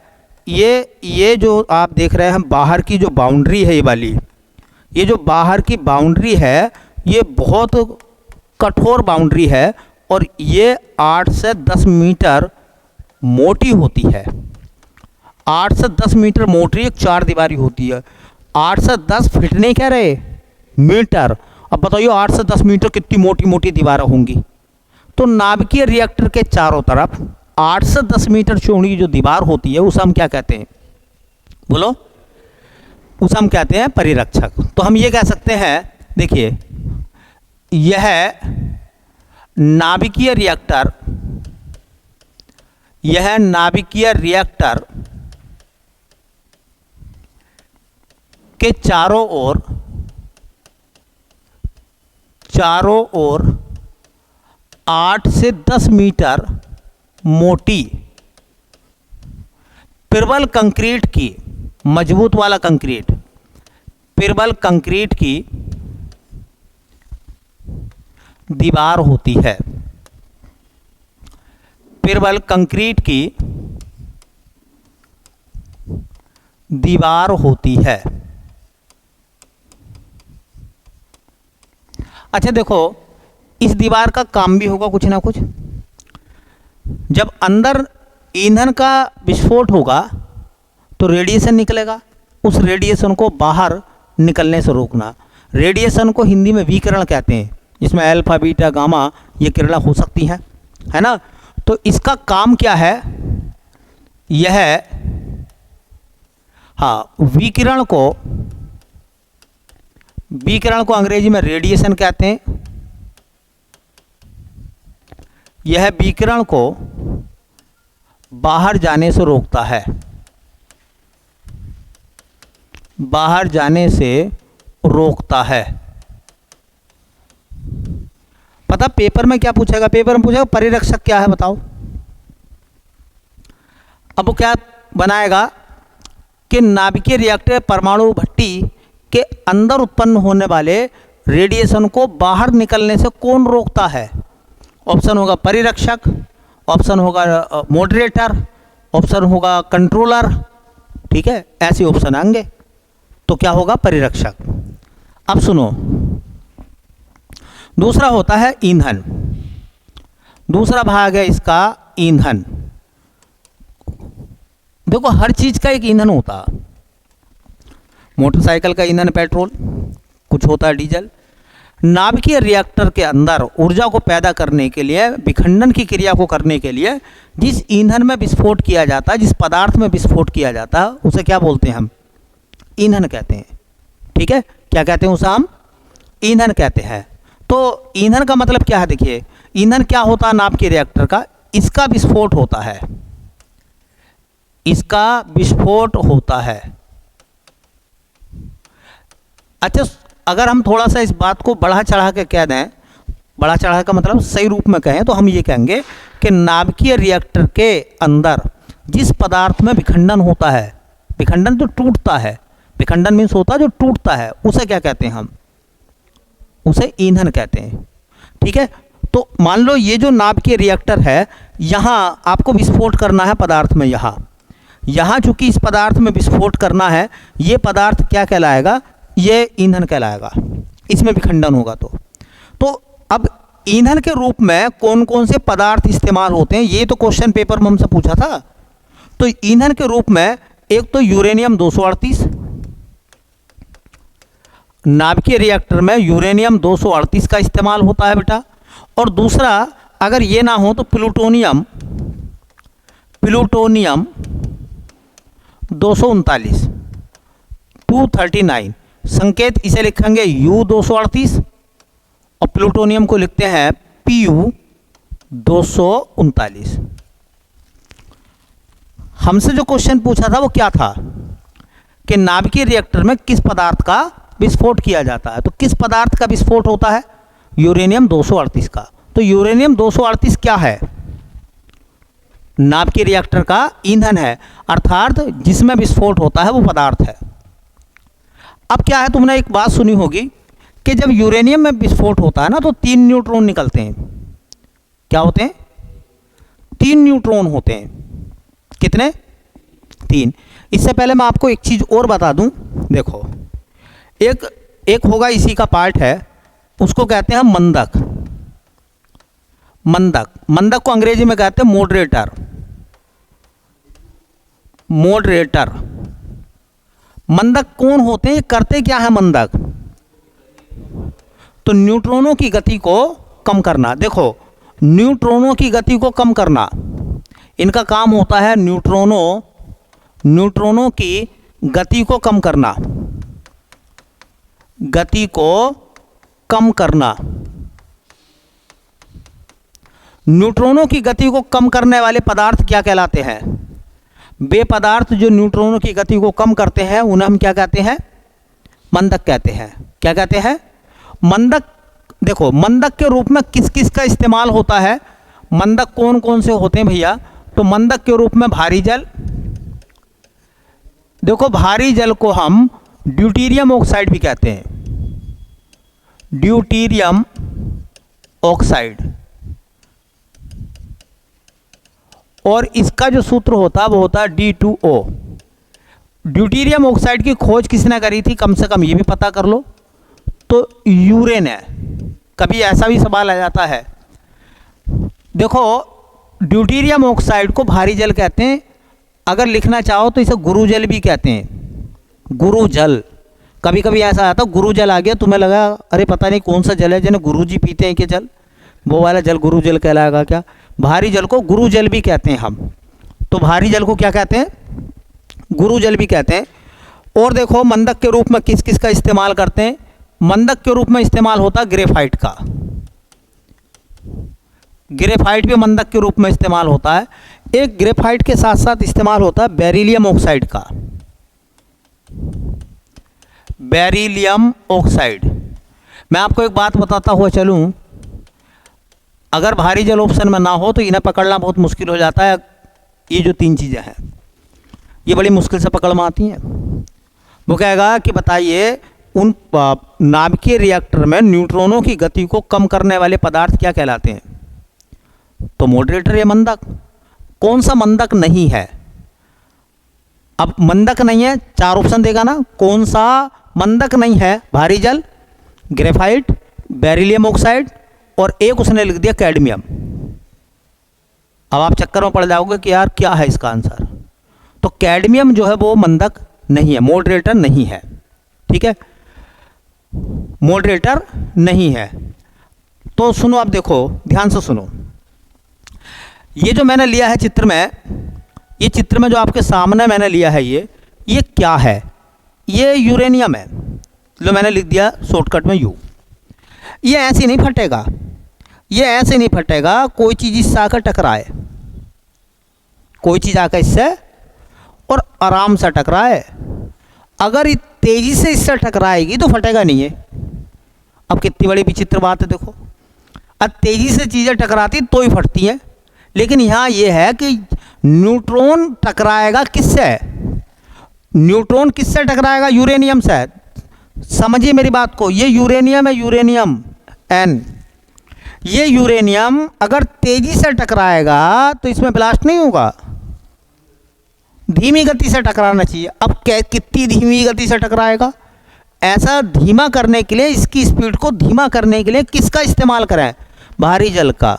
ये जो आप देख रहे हैं बाहर की जो बाउंड्री है, ये वाली, ये जो बाहर की बाउंड्री है, ये बहुत कठोर बाउंड्री है और ये 8 से 10 मीटर मोटी होती है। 8 से 10 मीटर मोटी एक चार दीवारी होती है। 8 से 10 फीट नहीं कह रहे, मीटर। अब बताइए 8 से 10 मीटर कितनी मोटी मोटी दीवारें होंगी। तो नाभिकीय रिएक्टर के चारों तरफ 8 से 10 मीटर चौड़ी जो दीवार होती है उसे हम क्या कहते हैं, बोलो, उसे हम कहते हैं परिरक्षक। तो हम ये कह सकते हैं, देखिए यह नाभिकीय रिएक्टर, यह नाभिकीय रिएक्टर के चारों ओर 8 से 10 मीटर मोटी प्रबल कंक्रीट की, मजबूत वाला कंक्रीट, प्रबल कंक्रीट की दीवार होती है। प्रबल कंक्रीट की दीवार होती है। अच्छा देखो, इस दीवार का काम भी होगा कुछ ना कुछ। जब अंदर ईंधन का विस्फोट होगा तो रेडिएशन निकलेगा, उस रेडिएशन को बाहर निकलने से रोकना। रेडिएशन को हिंदी में विकिरण कहते हैं, जिसमें अल्फा बीटा गामा ये किरणें हो सकती हैं, है ना। तो इसका काम क्या है, यह विकिरण को अंग्रेजी में रेडिएशन कहते हैं। यह विकिरण को बाहर जाने से रोकता है, बाहर जाने से रोकता है। पता पेपर में क्या पूछेगा, पेपर में पूछेगा परिरक्षक क्या है बताओ। अब वो क्या बनाएगा कि नाभिकीय रिएक्टर परमाणु भट्टी के अंदर उत्पन्न होने वाले रेडिएशन को बाहर निकलने से कौन रोकता है। ऑप्शन होगा परिरक्षक, ऑप्शन होगा मॉडरेटर, ऑप्शन होगा कंट्रोलर, ठीक है, ऐसे ऑप्शन आएंगे। तो क्या होगा, परिरक्षक। अब सुनो, दूसरा होता है ईंधन। दूसरा भाग है इसका ईंधन। देखो हर चीज का एक ईंधन होता है। मोटरसाइकिल का ईंधन पेट्रोल, कुछ होता है डीजल। नाभिकीय रिएक्टर के अंदर ऊर्जा को पैदा करने के लिए, विखंडन की क्रिया को करने के लिए जिस ईंधन में विस्फोट किया जाता है, जिस पदार्थ में विस्फोट किया जाता है, उसे क्या बोलते हैं हम, ईंधन कहते हैं। ठीक है, क्या कहते हैं उसे हम, ईंधन कहते हैं। तो ईंधन का मतलब क्या है, देखिए ईंधन क्या होता है नाभिकीय रिएक्टर का, इसका विस्फोट होता है, इसका विस्फोट होता है। अच्छा, अगर हम थोड़ा सा इस बात को बढ़ा चढ़ा के कह दें, बढ़ा चढ़ा का मतलब सही रूप में कहें, तो हम ये कहेंगे कि नाभिकीय रिएक्टर के अंदर जिस पदार्थ में विखंडन होता है, विखंडन जो टूटता है, विखंडन मीन्स होता है जो टूटता है, उसे क्या कहते हैं हम, उसे ईंधन कहते हैं। ठीक है, तो मान लो ये जो नाभिकीय रिएक्टर है, यहाँ आपको विस्फोट करना है पदार्थ में, यहाँ चूंकि इस पदार्थ में विस्फोट करना है, ये पदार्थ क्या कहलाएगा, ये ईंधन कहलाएगा, इसमें विखंडन होगा। तो अब ईंधन के रूप में कौन कौन से पदार्थ इस्तेमाल होते हैं, ये तो क्वेश्चन पेपर में हमसे पूछा था। तो ईंधन के रूप में एक तो यूरेनियम 238, नाभिकीय रिएक्टर में यूरेनियम 238 का इस्तेमाल होता है बेटा। और दूसरा अगर ये ना हो तो प्लूटोनियम 239 239, संकेत इसे लिखेंगे U238 और प्लूटोनियम को लिखते हैं Pu 239। हमसे जो क्वेश्चन पूछा था वो क्या था कि नाभिकीय रिएक्टर में किस पदार्थ का विस्फोट किया जाता है। तो किस पदार्थ का विस्फोट होता है, यूरेनियम 238 का। तो यूरेनियम 238 क्या है, नाभिकीय रिएक्टर का ईंधन है, अर्थात जिसमें विस्फोट होता है वो पदार्थ है। अब क्या है, तुमने एक बात सुनी होगी कि जब यूरेनियम में विस्फोट होता है ना, तो 3 न्यूट्रॉन निकलते हैं। क्या होते हैं, 3 न्यूट्रॉन होते हैं। कितने, 3। इससे पहले मैं आपको एक चीज और बता दूं, देखो एक होगा इसी का पार्ट है, उसको कहते हैं मंदक। मंदक को अंग्रेजी में कहते हैं मॉडरेटर। मंदक कौन होते हैं, करते क्या है मंदक, तो न्यूट्रॉनों की गति को कम करना। देखो न्यूट्रॉनों की गति को कम करना, इनका काम होता है न्यूट्रॉनों की गति को कम करना, गति को कम करना। न्यूट्रॉनों की गति को कम करने वाले पदार्थ क्या कहलाते हैं? वे पदार्थ जो न्यूट्रॉनों की गति को कम करते हैं उन्हें हम क्या कहते हैं? मंदक कहते हैं। क्या कहते हैं? मंदक। देखो, मंदक के रूप में किस किस का इस्तेमाल होता है? मंदक कौन कौन से होते हैं भैया? तो मंदक के रूप में भारी जल। देखो, भारी जल को हम ड्यूटीरियम ऑक्साइड भी कहते हैं, ड्यूटीरियम ऑक्साइड। और इसका जो सूत्र होता है वो होता है D2O। ड्यूटीरियम ऑक्साइड की खोज किसने करी थी? कम से कम ये भी पता कर लो। तो यूरेन है। कभी ऐसा भी सवाल आ जाता है। देखो, ड्यूटीरियम ऑक्साइड को भारी जल कहते हैं। अगर लिखना चाहो तो इसे गुरु जल भी कहते हैं, गुरु जल। कभी कभी ऐसा आता है गुरु जल आ गया, तुम्हें लगा अरे पता नहीं कौन सा जल है जिन्हें गुरु जी पीते हैं कि जल, वो वाला जल गुरु जल कहलाएगा क्या? भारी जल को गुरु जल भी कहते हैं हम। तो भारी जल को क्या कहते हैं? गुरु जल भी कहते हैं। और देखो, मंदक के रूप में किस किस का इस्तेमाल करते हैं? मंदक के रूप में इस्तेमाल होता है ग्रेफाइट का। ग्रेफाइट भी मंदक के रूप में इस्तेमाल होता है। एक ग्रेफाइट के साथ साथ इस्तेमाल होता है बेरिलियम ऑक्साइड का, बेरिलियम ऑक्साइड। मैं आपको एक बात बताता हुआ चलूं, अगर भारी जल ऑप्शन में ना हो तो इन्हें पकड़ना बहुत मुश्किल हो जाता है। ये जो तीन चीज़ें हैं ये बड़ी मुश्किल से पकड़ में आती हैं। वो कहेगा कि बताइए उन नाभिकीय रिएक्टर में न्यूट्रॉनों की गति को कम करने वाले पदार्थ क्या कहलाते हैं? तो मॉडरेटर या मंदक। कौन सा मंदक नहीं है? अब मंदक नहीं है, चार ऑप्शन देगा ना, कौन सा मंदक नहीं है? भारी जल, ग्रेफाइट, बेरिलियम ऑक्साइड और एक उसने लिख दिया कैडमियम। अब आप चक्कर में पड़ जाओगे कि यार क्या है इसका आंसर। तो कैडमियम जो है वो मंदक नहीं है, मॉडरेटर नहीं है। ठीक है, मॉडरेटर नहीं है। तो सुनो, अब देखो ध्यान से सुनो। ये जो मैंने लिया है चित्र में, ये चित्र में जो आपके सामने मैंने लिया है ये क्या है? ये यूरेनियम है। जो मैंने लिख दिया शॉर्टकट में यू। ये ऐसे नहीं फटेगा, ये ऐसे नहीं फटेगा। कोई चीज़ इससे आकर टकराए, कोई चीज़ आकर इससे और आराम से टकराए। अगर ये तेज़ी से इससे टकराएगी तो फटेगा नहीं है। अब कितनी बड़ी विचित्र बात है देखो। अब तेज़ी से चीज़ें टकराती तो ही फटती हैं, लेकिन यहाँ ये है कि न्यूट्रॉन टकराएगा किससे? न्यूट्रॉन किससे टकराएगा? यूरेनियम से। समझिए मेरी बात को, ये यूरेनियम है, यूरेनियम N। ये यूरेनियम अगर तेजी से टकराएगा तो इसमें ब्लास्ट नहीं होगा, धीमी गति से टकराना चाहिए। अब कितनी धीमी गति से टकराएगा? ऐसा धीमा करने के लिए, इसकी स्पीड को धीमा करने के लिए किसका इस्तेमाल करें? भारी जल का,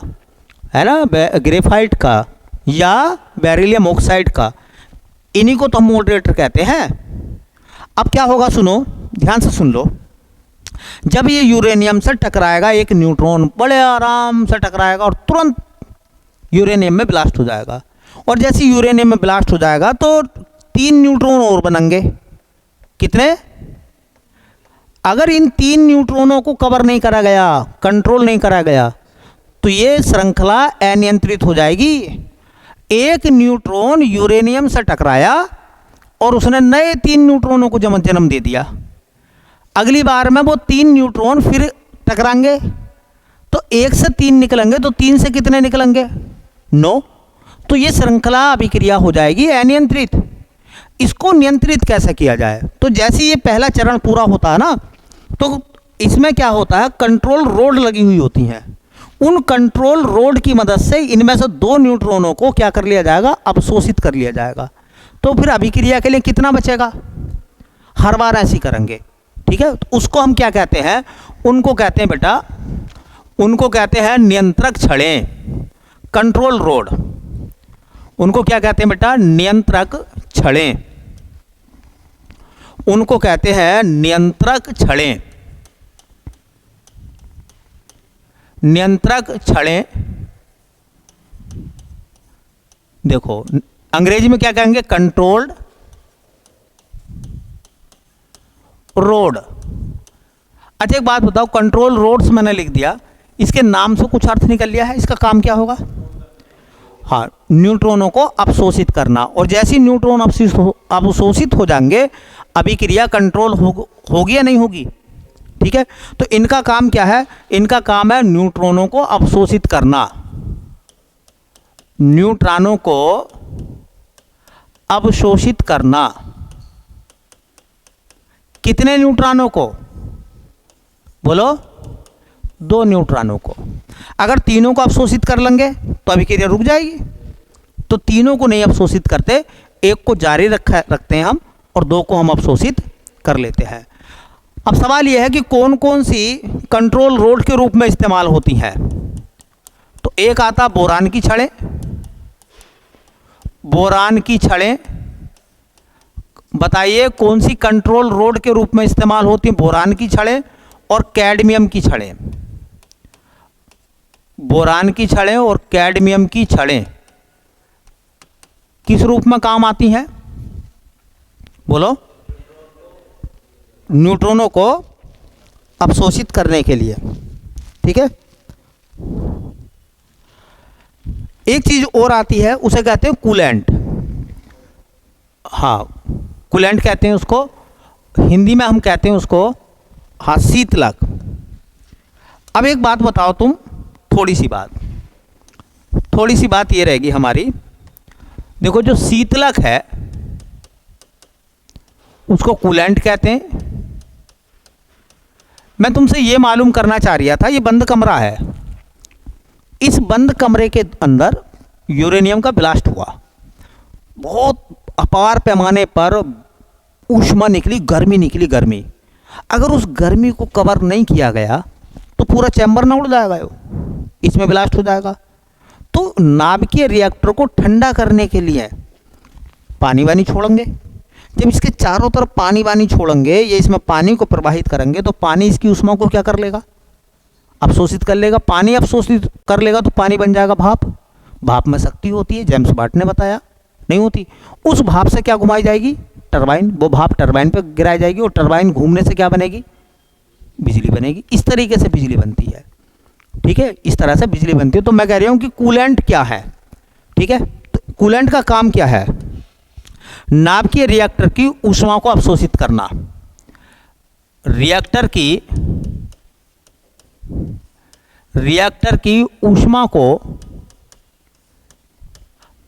है ना, ग्रेफाइट का या बेरिलियम ऑक्साइड का। इन्हीं को तो हम मॉडरेटर कहते हैं। अब क्या होगा, सुनो ध्यान से सुन लो। जब ये यूरेनियम से टकराएगा एक न्यूट्रॉन, बड़े आराम से टकराएगा और तुरंत यूरेनियम में ब्लास्ट हो जाएगा। और जैसे यूरेनियम में ब्लास्ट हो जाएगा तो 3 न्यूट्रॉन और बनेंगे। कितने? अगर इन 3 न्यूट्रॉनों को कवर नहीं करा गया, कंट्रोल नहीं करा गया, तो ये श्रृंखला अनियंत्रित हो जाएगी। एक न्यूट्रॉन यूरेनियम से टकराया और उसने नए 3 न्यूट्रॉनों को जन्म दे दिया। अगली बार में वो 3 न्यूट्रॉन फिर टकराएंगे, तो 1 से 3 निकलेंगे, तो 3 से कितने निकलेंगे? 9। तो ये श्रृंखला अभिक्रिया हो जाएगी अनियंत्रित। इसको नियंत्रित कैसे किया जाए? तो जैसे ये पहला चरण पूरा होता है ना, तो इसमें क्या होता है, कंट्रोल रोड लगी हुई होती हैं। उन कंट्रोल रोड की मदद से इनमें से 2 न्यूट्रॉनों को क्या कर लिया जाएगा, अवशोषित कर लिया जाएगा। तो फिर अभिक्रिया के लिए कितना बचेगा? हर बार ऐसी करेंगे, ठीक है। तो उसको हम क्या कहते हैं? उनको कहते हैं बेटा, उनको कहते हैं नियंत्रक छड़ें, कंट्रोल रोड। उनको क्या कहते हैं बेटा? नियंत्रक छड़ें। उनको कहते हैं नियंत्रक छड़ें, नियंत्रक छड़ें। देखो अंग्रेजी में क्या कहेंगे? Controlled road. अच्छा एक बात बताओ, कंट्रोल रोड्स मैंने लिख दिया, इसके नाम से कुछ अर्थ निकल लिया है, इसका काम क्या होगा? हाँ, न्यूट्रॉनों को अवशोषित करना। और जैसे ही न्यूट्रॉन अवशोषित हो जाएंगे, अभिक्रिया कंट्रोल होगी या नहीं होगी? ठीक है, तो इनका काम क्या है? इनका काम है न्यूट्रॉनों को अवशोषित करना, न्यूट्रॉनों को अवशोषित करना। कितने न्यूट्रॉनों को? बोलो, 2 न्यूट्रॉनों को। अगर तीनों को अवशोषित कर लेंगे तो अभिक्रिया रुक जाएगी, तो तीनों को नहीं अवशोषित करते, एक को जारी रखते हैं हम और 2 को हम अवशोषित कर लेते हैं। अब सवाल यह है कि कौन कौन सी कंट्रोल रोड के रूप में इस्तेमाल होती हैं। तो एक आता बोरान की छड़ें, बोरान की छड़ें बताइए कौन सी कंट्रोल रोड के रूप में इस्तेमाल होती हैं? बोरान की छड़ें और कैडमियम की छड़ें। बोरान की छड़ें और कैडमियम की छड़ें किस रूप में काम आती हैं? बोलो, न्यूट्रॉनों को अवशोषित करने के लिए। ठीक है, एक चीज और आती है, उसे कहते हैं कूलेंट। हाँ, कूलेंट कहते हैं उसको, हिंदी में हम कहते हैं उसको हाँ शीतलक। अब एक बात बताओ तुम, थोड़ी सी बात ये रहेगी हमारी। देखो, जो शीतलक है उसको कूलेंट कहते हैं। मैं तुमसे ये मालूम करना चाह रहा था, ये बंद कमरा है, इस बंद कमरे के अंदर यूरेनियम का ब्लास्ट हुआ, बहुत अपार पैमाने पर ऊष्मा निकली, गर्मी निकली, गर्मी। अगर उस गर्मी को कवर नहीं किया गया तो पूरा चैम्बर ना उड़ जाएगा, इसमें ब्लास्ट हो जाएगा। तो नाभिकीय रिएक्टर को ठंडा करने के लिए पानी वानी छोड़ेंगे। जब इसके चारों तरफ पानी वानी छोड़ेंगे, ये इसमें पानी को प्रवाहित करेंगे, तो पानी इसकी ऊष्मा को क्या कर लेगा? अवशोषित कर लेगा। पानी अवशोषित कर लेगा तो पानी बन जाएगा भाप। भाप में शक्ति होती है, जेम्स वाट ने बताया, नहीं होती। उस भाप से क्या घुमाई जाएगी? टरबाइन। वो भाप टरबाइन पर गिराई जाएगी और टरबाइन घूमने से क्या बनेगी? बिजली बनेगी। इस तरीके से बिजली बनती है। ठीक है, इस तरह से बिजली बनती है। तो मैं कह रहा हूं कि कूलेंट क्या है? ठीक है, तो कूलेंट का काम क्या है? नाभिकीय रिएक्टर की ऊष्मा को अवशोषित करना, रिएक्टर की ऊष्मा को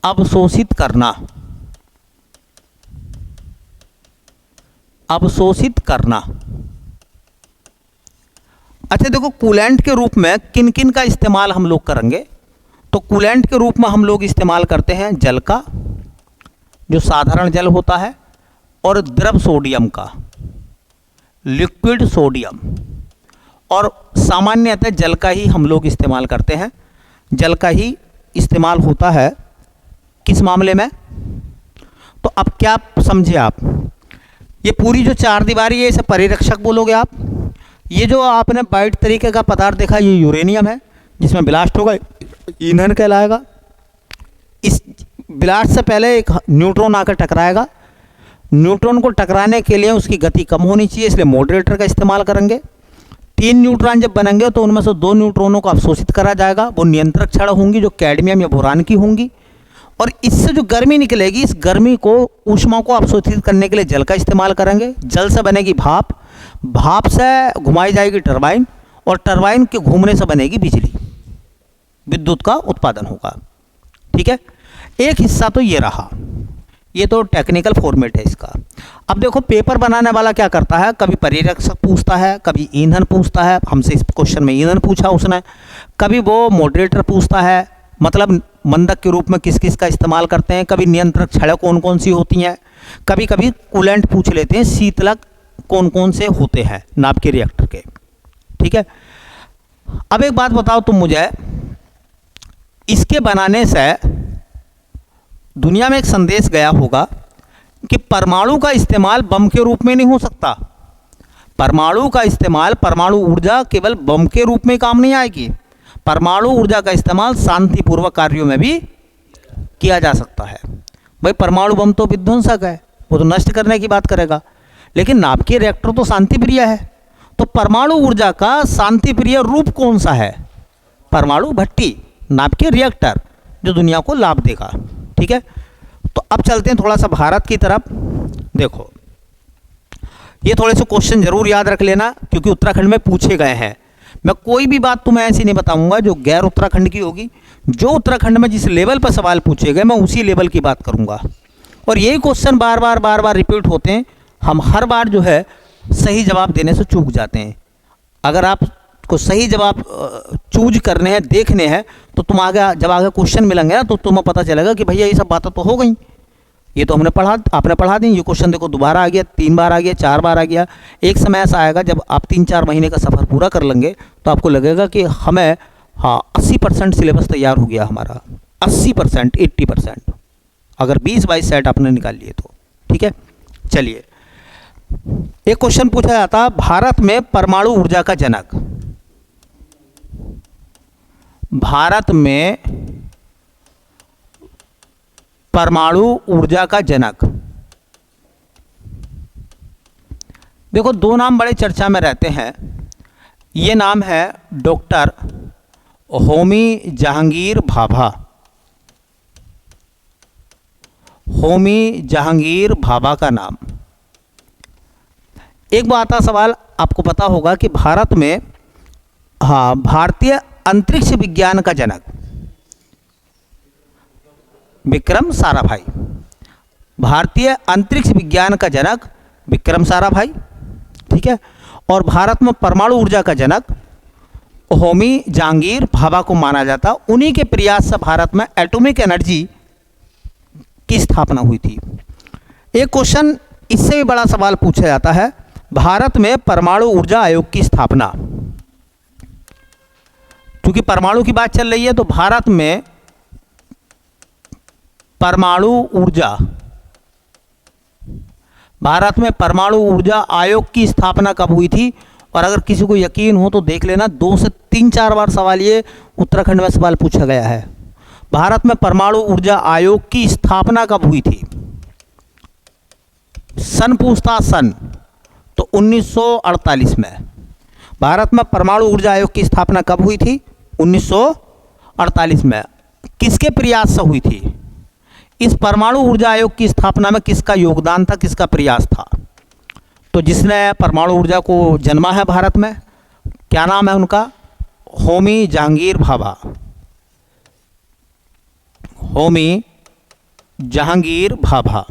अवशोषित करना, अवशोषित करना। अच्छा देखो, कूलेंट के रूप में किन किन का इस्तेमाल हम लोग करेंगे? तो कूलेंट के रूप में हम लोग इस्तेमाल करते हैं जल का, जो साधारण जल होता है, और द्रव सोडियम का, लिक्विड सोडियम। और सामान्यतः जल का ही हम लोग इस्तेमाल करते हैं, जल का ही इस्तेमाल होता है। किस मामले में? तो अब क्या समझे आप? ये पूरी जो चार दीवारी है, इसे परिरक्षक बोलोगे आप। ये जो आपने वाइट तरीके का पदार्थ देखा, ये यूरेनियम है, जिसमें ब्लास्ट होगा, ईंधन कहलाएगा। इस ब्लास्ट से पहले एक न्यूट्रॉन आकर टकराएगा। न्यूट्रॉन को टकराने के लिए उसकी गति कम होनी चाहिए, इसलिए मॉडरेटर का इस्तेमाल करेंगे। 3 न्यूट्रॉन जब बनेंगे तो उनमें से 2 न्यूट्रॉनों को अवशोषित करा जाएगा। वो नियंत्रक छड़ होंगी, जो कैडमियम या बोरान की होंगी। और इससे जो गर्मी निकलेगी, इस गर्मी को, ऊष्मा को अवशोषित करने के लिए जल का इस्तेमाल करेंगे। जल से बनेगी भाप, भाप से घुमाई जाएगी टरबाइन, और टरबाइन के घूमने से बनेगी बिजली, विद्युत का उत्पादन होगा। ठीक है, एक हिस्सा तो ये रहा, ये तो टेक्निकल फॉर्मेट है इसका। अब देखो, पेपर बनाने वाला क्या करता है, कभी परिरक्षक पूछता है, कभी ईंधन पूछता है। हमसे इस क्वेश्चन में ईंधन पूछा उसने। कभी वो मॉडरेटर पूछता है, मतलब मंदक के रूप में किस किस का इस्तेमाल करते हैं। कभी नियंत्रक छड़ें कौन कौन सी होती हैं। कभी कभी कूलेंट पूछ लेते हैं, शीतलक कौन कौन से होते हैं नाभिकीय रिएक्टर के। ठीक है, अब एक बात बताओ तुम मुझे, इसके बनाने से दुनिया में एक संदेश गया होगा कि परमाणु का इस्तेमाल बम के रूप में नहीं हो सकता। परमाणु का इस्तेमाल, परमाणु ऊर्जा केवल बम के रूप में काम नहीं आएगी। परमाणु ऊर्जा का इस्तेमाल शांतिपूर्वक कार्यों में भी किया जा सकता है। भाई, परमाणु बम तो विध्वंसक है, वो तो नष्ट करने की बात करेगा, लेकिन नाभिकीय रिएक्टर तो शांति प्रिय है। तो परमाणु ऊर्जा का शांति प्रिय रूप कौन सा है? परमाणु भट्टी, नाभिकीय रिएक्टर, जो दुनिया को लाभ देगा। ठीक है, तो अब चलते हैं थोड़ा सा भारत की तरफ। देखो, ये थोड़े से क्वेश्चन जरूर याद रख लेना, क्योंकि उत्तराखंड में पूछे गए हैं। मैं कोई भी बात तुम्हें ऐसी नहीं बताऊंगा जो गैर उत्तराखंड की होगी। जो उत्तराखंड में जिस लेवल पर सवाल पूछे गए, मैं उसी लेवल की बात करूंगा। और यही क्वेश्चन बार बार रिपीट होते हैं। हम हर बार जो है सही जवाब देने से चूक जाते हैं। अगर आपको सही जवाब चूज करने हैं, देखने हैं, तो तुम जब आगे क्वेश्चन मिलेंगे ना, तो तुम्हें पता चलेगा कि भैया ये सब बातें तो हो गई, ये तो आपने पढ़ा दी। ये क्वेश्चन देखो दोबारा आ गया, 3 बार आ गया, 4 बार आ गया। एक समय ऐसा आएगा जब आप 3-4 महीने का सफ़र पूरा कर लेंगे, तो आपको लगेगा कि हमें 80% सिलेबस तैयार हो गया हमारा। 80%, 80%, अगर 20-22 सेट आपने निकाल लिए तो। ठीक है, चलिए, एक क्वेश्चन पूछा जाता, भारत में परमाणु ऊर्जा का जनक। भारत में परमाणु ऊर्जा का जनक। देखो, 2 नाम बड़े चर्चा में रहते हैं। ये नाम है डॉक्टर होमी जहांगीर भाभा। होमी जहांगीर भाभा का नाम। एक बात का सवाल आपको पता होगा कि भारत में भारतीय अंतरिक्ष विज्ञान का जनक विक्रम साराभाई। भारतीय अंतरिक्ष विज्ञान का जनक विक्रम साराभाई। ठीक है, और भारत में परमाणु ऊर्जा का जनक होमी जहांगीर भाभा को माना जाता। उन्हीं के प्रयास से भारत में एटॉमिक एनर्जी की स्थापना हुई थी। एक क्वेश्चन इससे भी बड़ा सवाल पूछा जाता है, भारत में परमाणु ऊर्जा आयोग की स्थापना। क्योंकि परमाणु की बात चल रही है, तो भारत में परमाणु ऊर्जा आयोग की स्थापना कब हुई थी? और अगर किसी को यकीन हो तो देख लेना, 2 से 3-4 बार सवाल ये उत्तराखंड में सवाल पूछा गया है। भारत में परमाणु ऊर्जा आयोग की स्थापना कब हुई थी? सन पूछता, सन तो 1948 में। भारत में परमाणु ऊर्जा आयोग की स्थापना कब हुई थी? 1948 में। किसके प्रयास से हुई थी? इस परमाणु ऊर्जा आयोग की स्थापना में किसका योगदान था, किसका प्रयास था? तो जिसने परमाणु ऊर्जा को जन्मा है भारत में, क्या नाम है उनका? होमी जहांगीर भाभा। होमी जहांगीर भाभा।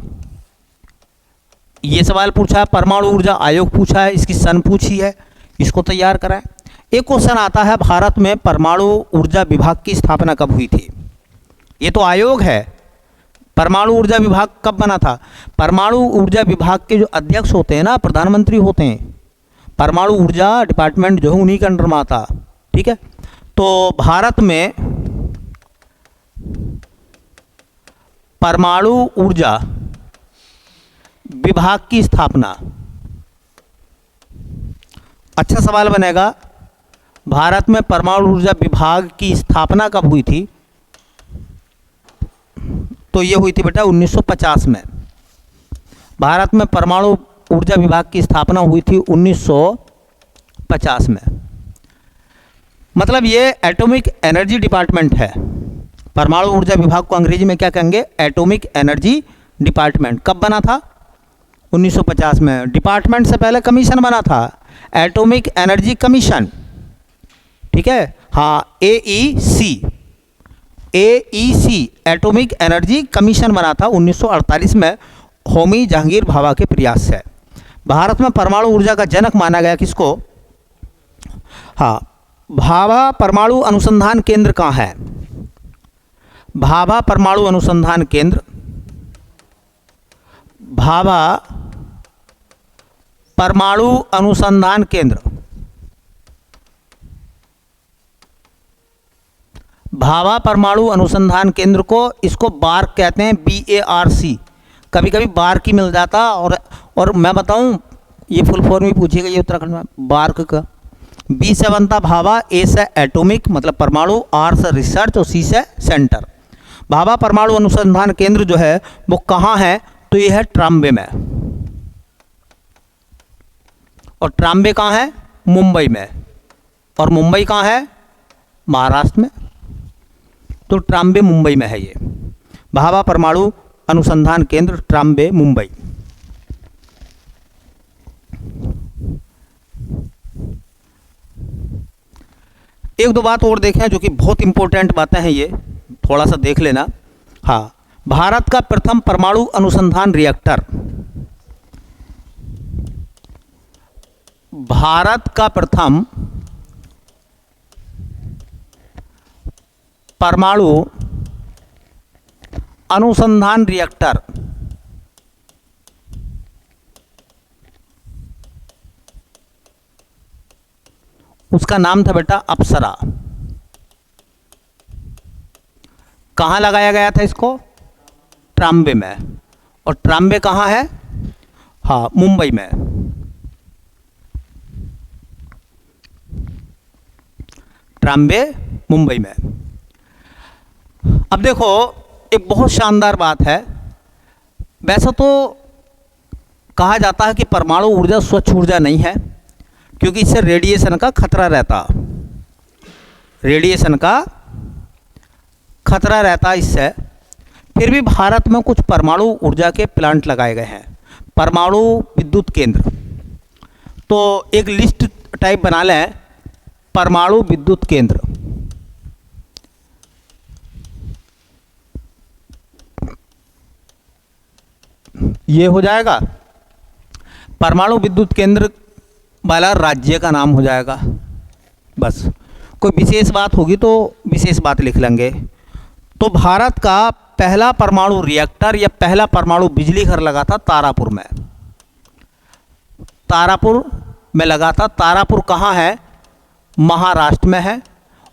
ये सवाल पूछा है, परमाणु ऊर्जा आयोग पूछा है, इसकी सन पूछी है, इसको तैयार कराएं। एक क्वेश्चन आता है, भारत में परमाणु ऊर्जा विभाग की स्थापना कब हुई थी? ये तो आयोग है, परमाणु ऊर्जा विभाग कब बना था? परमाणु ऊर्जा विभाग के जो अध्यक्ष होते हैं ना, प्रधानमंत्री होते हैं। परमाणु ऊर्जा डिपार्टमेंट जो है उन्हीं के अंडर में आता। ठीक है, तो भारत में परमाणु ऊर्जा विभाग की स्थापना, अच्छा सवाल बनेगा, भारत में परमाणु ऊर्जा विभाग की स्थापना कब हुई थी? तो ये हुई थी बेटा 1950 में। भारत में परमाणु ऊर्जा विभाग की स्थापना हुई थी 1950 में। मतलब ये एटॉमिक एनर्जी डिपार्टमेंट है। परमाणु ऊर्जा विभाग को अंग्रेजी में क्या कहेंगे? Atomic energy department. कब बना था? 1950 में। डिपार्टमेंट से पहले कमीशन बना था, एटॉमिक एनर्जी कमीशन। ठीक है, हाँ, AEC एटॉमिक एनर्जी कमीशन बना था 1948 में, होमी जहांगीर भाभा के प्रयास से। भारत में परमाणु ऊर्जा का जनक माना गया किसको? हाँ, भाभा परमाणु अनुसंधान केंद्र कहाँ है? भाभा परमाणु अनुसंधान केंद्र, भाभा परमाणु अनुसंधान केंद्र, भाभा परमाणु अनुसंधान केंद्र को, इसको बार्क कहते हैं, BARC। कभी कभी बार्क ही मिल जाता। और मैं बताऊं, ये फुल फॉर्म भी पूछी गई है उत्तराखंड में बार्क का। B से बनता भाभा, A से एटॉमिक मतलब परमाणु, R से रिसर्च और C से सेंटर। भाभा परमाणु अनुसंधान केंद्र जो है वो कहाँ है? तो ये है ट्राम्बे में। और ट्राम्बे कहाँ है? मुंबई में। और मुंबई कहाँ है? महाराष्ट्र में। तो ट्राम्बे मुंबई में है ये, भाभा परमाणु अनुसंधान केंद्र ट्राम्बे मुंबई। एक दो बात और देखें जो कि बहुत इंपॉर्टेंट बातें हैं, ये थोड़ा सा देख लेना। हाँ, भारत का प्रथम परमाणु अनुसंधान रिएक्टर, भारत का प्रथम परमाणु अनुसंधान रिएक्टर उसका नाम था बेटा अप्सरा। कहाँ लगाया गया था इसको? ट्राम्बे में। और ट्राम्बे कहाँ है? हाँ, मुंबई में। ट्राम्बे मुंबई में। अब देखो, एक बहुत शानदार बात है। वैसे तो कहा जाता है कि परमाणु ऊर्जा स्वच्छ ऊर्जा नहीं है, क्योंकि इससे रेडिएशन का खतरा रहता, रेडिएशन का खतरा रहता इससे। फिर भी भारत में कुछ परमाणु ऊर्जा के प्लांट लगाए गए हैं, परमाणु विद्युत केंद्र। तो एक लिस्ट टाइप बना लें, परमाणु विद्युत केंद्र। ये हो जाएगा परमाणु विद्युत केंद्र वाला राज्य का नाम हो जाएगा। बस कोई विशेष बात होगी तो विशेष बात लिख लेंगे। तो भारत का पहला परमाणु रिएक्टर या पहला परमाणु बिजली घर लगा था तारापुर में, तारापुर में लगा था। तारापुर कहाँ है? महाराष्ट्र में है।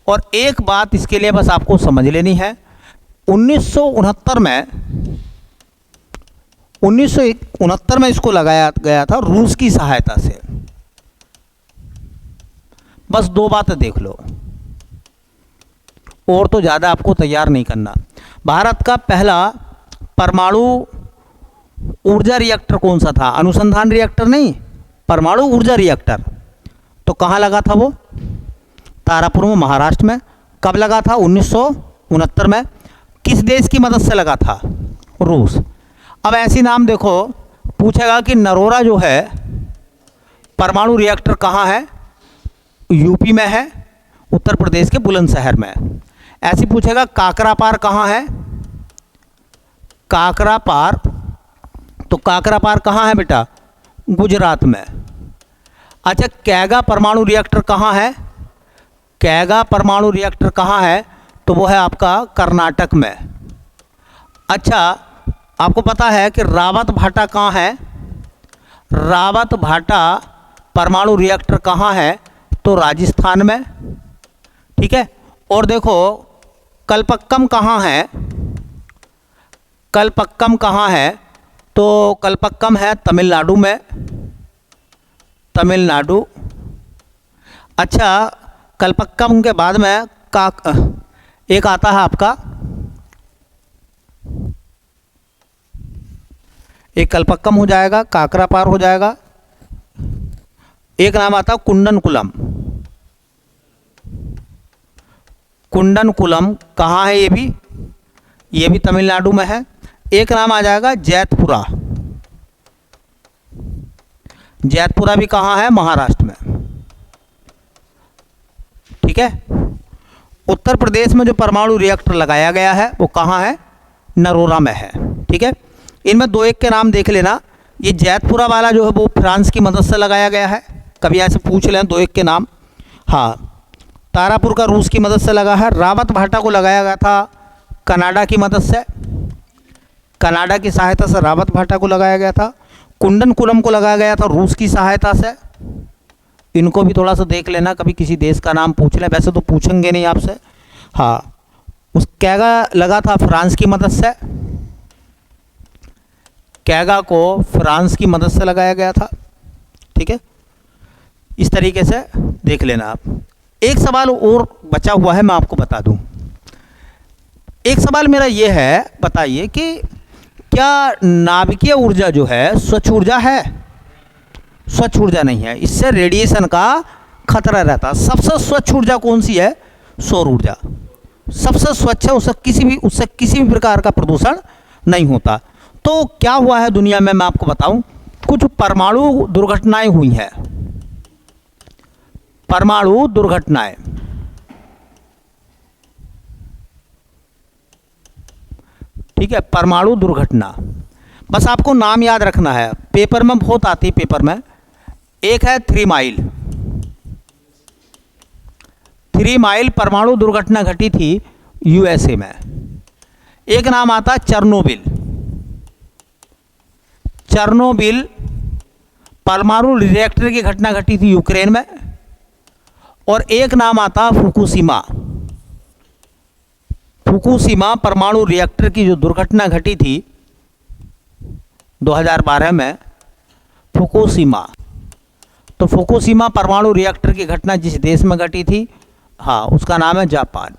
और एक बात इसके लिए बस आपको समझ लेनी है, 1969 में इसको लगाया गया था रूस की सहायता से। बस दो बातें देख लो, और तो ज़्यादा आपको तैयार नहीं करना। भारत का पहला परमाणु ऊर्जा रिएक्टर कौन सा था? अनुसंधान रिएक्टर नहीं, परमाणु ऊर्जा रिएक्टर। तो कहाँ लगा था वो? तारापुर में, महाराष्ट्र में। कब लगा था? 1969 में। किस देश की मदद से लगा था? रूस। अब ऐसी नाम देखो, पूछेगा कि नरोरा जो है परमाणु रिएक्टर कहाँ है? यूपी में है, उत्तर प्रदेश के बुलंदशहर में। ऐसे पूछेगा काकरापार कहाँ है? काकरापार, तो काकरापार कहाँ है बेटा? गुजरात में। अच्छा, कैगा परमाणु रिएक्टर कहाँ है? कैगा परमाणु रिएक्टर कहाँ है? तो वो है आपका कर्नाटक में। अच्छा, आपको पता है कि रावत भाटा कहाँ है? रावत भाटा परमाणु रिएक्टर कहाँ है? तो राजस्थान में। ठीक है। और देखो, कलपक्कम कहाँ है? कलपक्कम कहाँ है? तो कलपक्कम है तमिलनाडु में, तमिलनाडु। अच्छा, कलपक्कम के बाद में एक आता है आपका, एक कलपक्कम हो जाएगा, काकरापार हो जाएगा, एक नाम आता है कुंडनकुलम। कुंडनकुलम कहाँ है? ये भी तमिलनाडु में है। एक नाम आ जाएगा जैतपुरा। जैतपुरा भी कहाँ है? महाराष्ट्र में। ठीक है। उत्तर प्रदेश में जो परमाणु रिएक्टर लगाया गया है वो कहाँ है? नरोरा में है। ठीक है। इनमें दो एक के नाम देख लेना। ये जैतपुरा वाला जो है वो फ्रांस की मदद से लगाया गया है, कभी ऐसे पूछ लें दो एक के नाम। हाँ, तारापुर का रूस की मदद से लगा है। रावत भाटा को लगाया गया था कनाडा की मदद से, कनाडा की सहायता से रावत भाटा को लगाया गया था। कुंडनकुलम को लगाया गया था रूस की सहायता से। इनको भी थोड़ा सा देख लेना, कभी किसी देश का नाम पूछ लें, वैसे तो पूछेंगे नहीं आपसे। हाँ, उस कैगा लगा था फ्रांस की मदद से, कैगा को फ्रांस की मदद से लगाया गया था। ठीक है, इस तरीके से देख लेना आप। एक सवाल और बचा हुआ है, मैं आपको बता दूं। एक सवाल मेरा ये है, बताइए कि क्या नाभिकीय ऊर्जा जो है स्वच्छ ऊर्जा है? स्वच्छ ऊर्जा नहीं है, इससे रेडिएशन का खतरा रहता है। सबसे स्वच्छ ऊर्जा कौन सी है? सौर ऊर्जा सबसे स्वच्छ है, उससे किसी भी प्रकार का प्रदूषण नहीं होता। तो क्या हुआ है दुनिया में, मैं आपको बताऊं, कुछ परमाणु दुर्घटनाएं हुई हैं। परमाणु दुर्घटनाएं, ठीक है, परमाणु दुर्घटना, बस आपको नाम याद रखना है, पेपर में बहुत आती है पेपर में। एक है 3 माइल, 3 माइल परमाणु दुर्घटना घटी थी यूएसए में। एक नाम आता है चेरनोबिल, चेरनोबिल परमाणु रिएक्टर की घटना घटी थी यूक्रेन में। और एक नाम आता फुकुशिमा, फुकुशिमा परमाणु रिएक्टर की जो दुर्घटना घटी थी 2012 में, फुकुशिमा। तो फुकुशिमा परमाणु रिएक्टर की घटना जिस देश में घटी थी, हाँ, उसका नाम है जापान।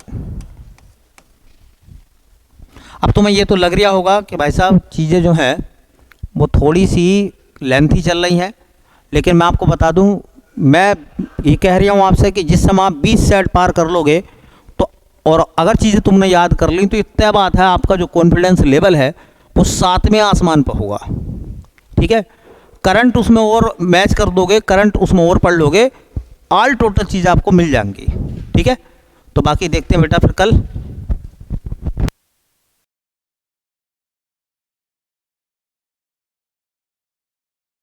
अब तुम्हें ये तो लग रहा होगा कि भाई साहब चीज़ें जो हैं वो थोड़ी सी लेंथी चल रही हैं, लेकिन मैं आपको बता दूं, मैं ये कह रहा हूँ आपसे कि जिस समय आप 20 सेट पार कर लोगे तो, और अगर चीज़ें तुमने याद कर ली तो इतना बात है, आपका जो कॉन्फिडेंस लेवल है वो 7वें आसमान पर होगा। ठीक है, करंट उसमें और मैच कर दोगे, करंट उसमें और पढ़ लोगे, ऑल टोटल चीज़ आपको मिल जाएंगी। ठीक है, तो बाकी देखते हैं बेटा फिर कल।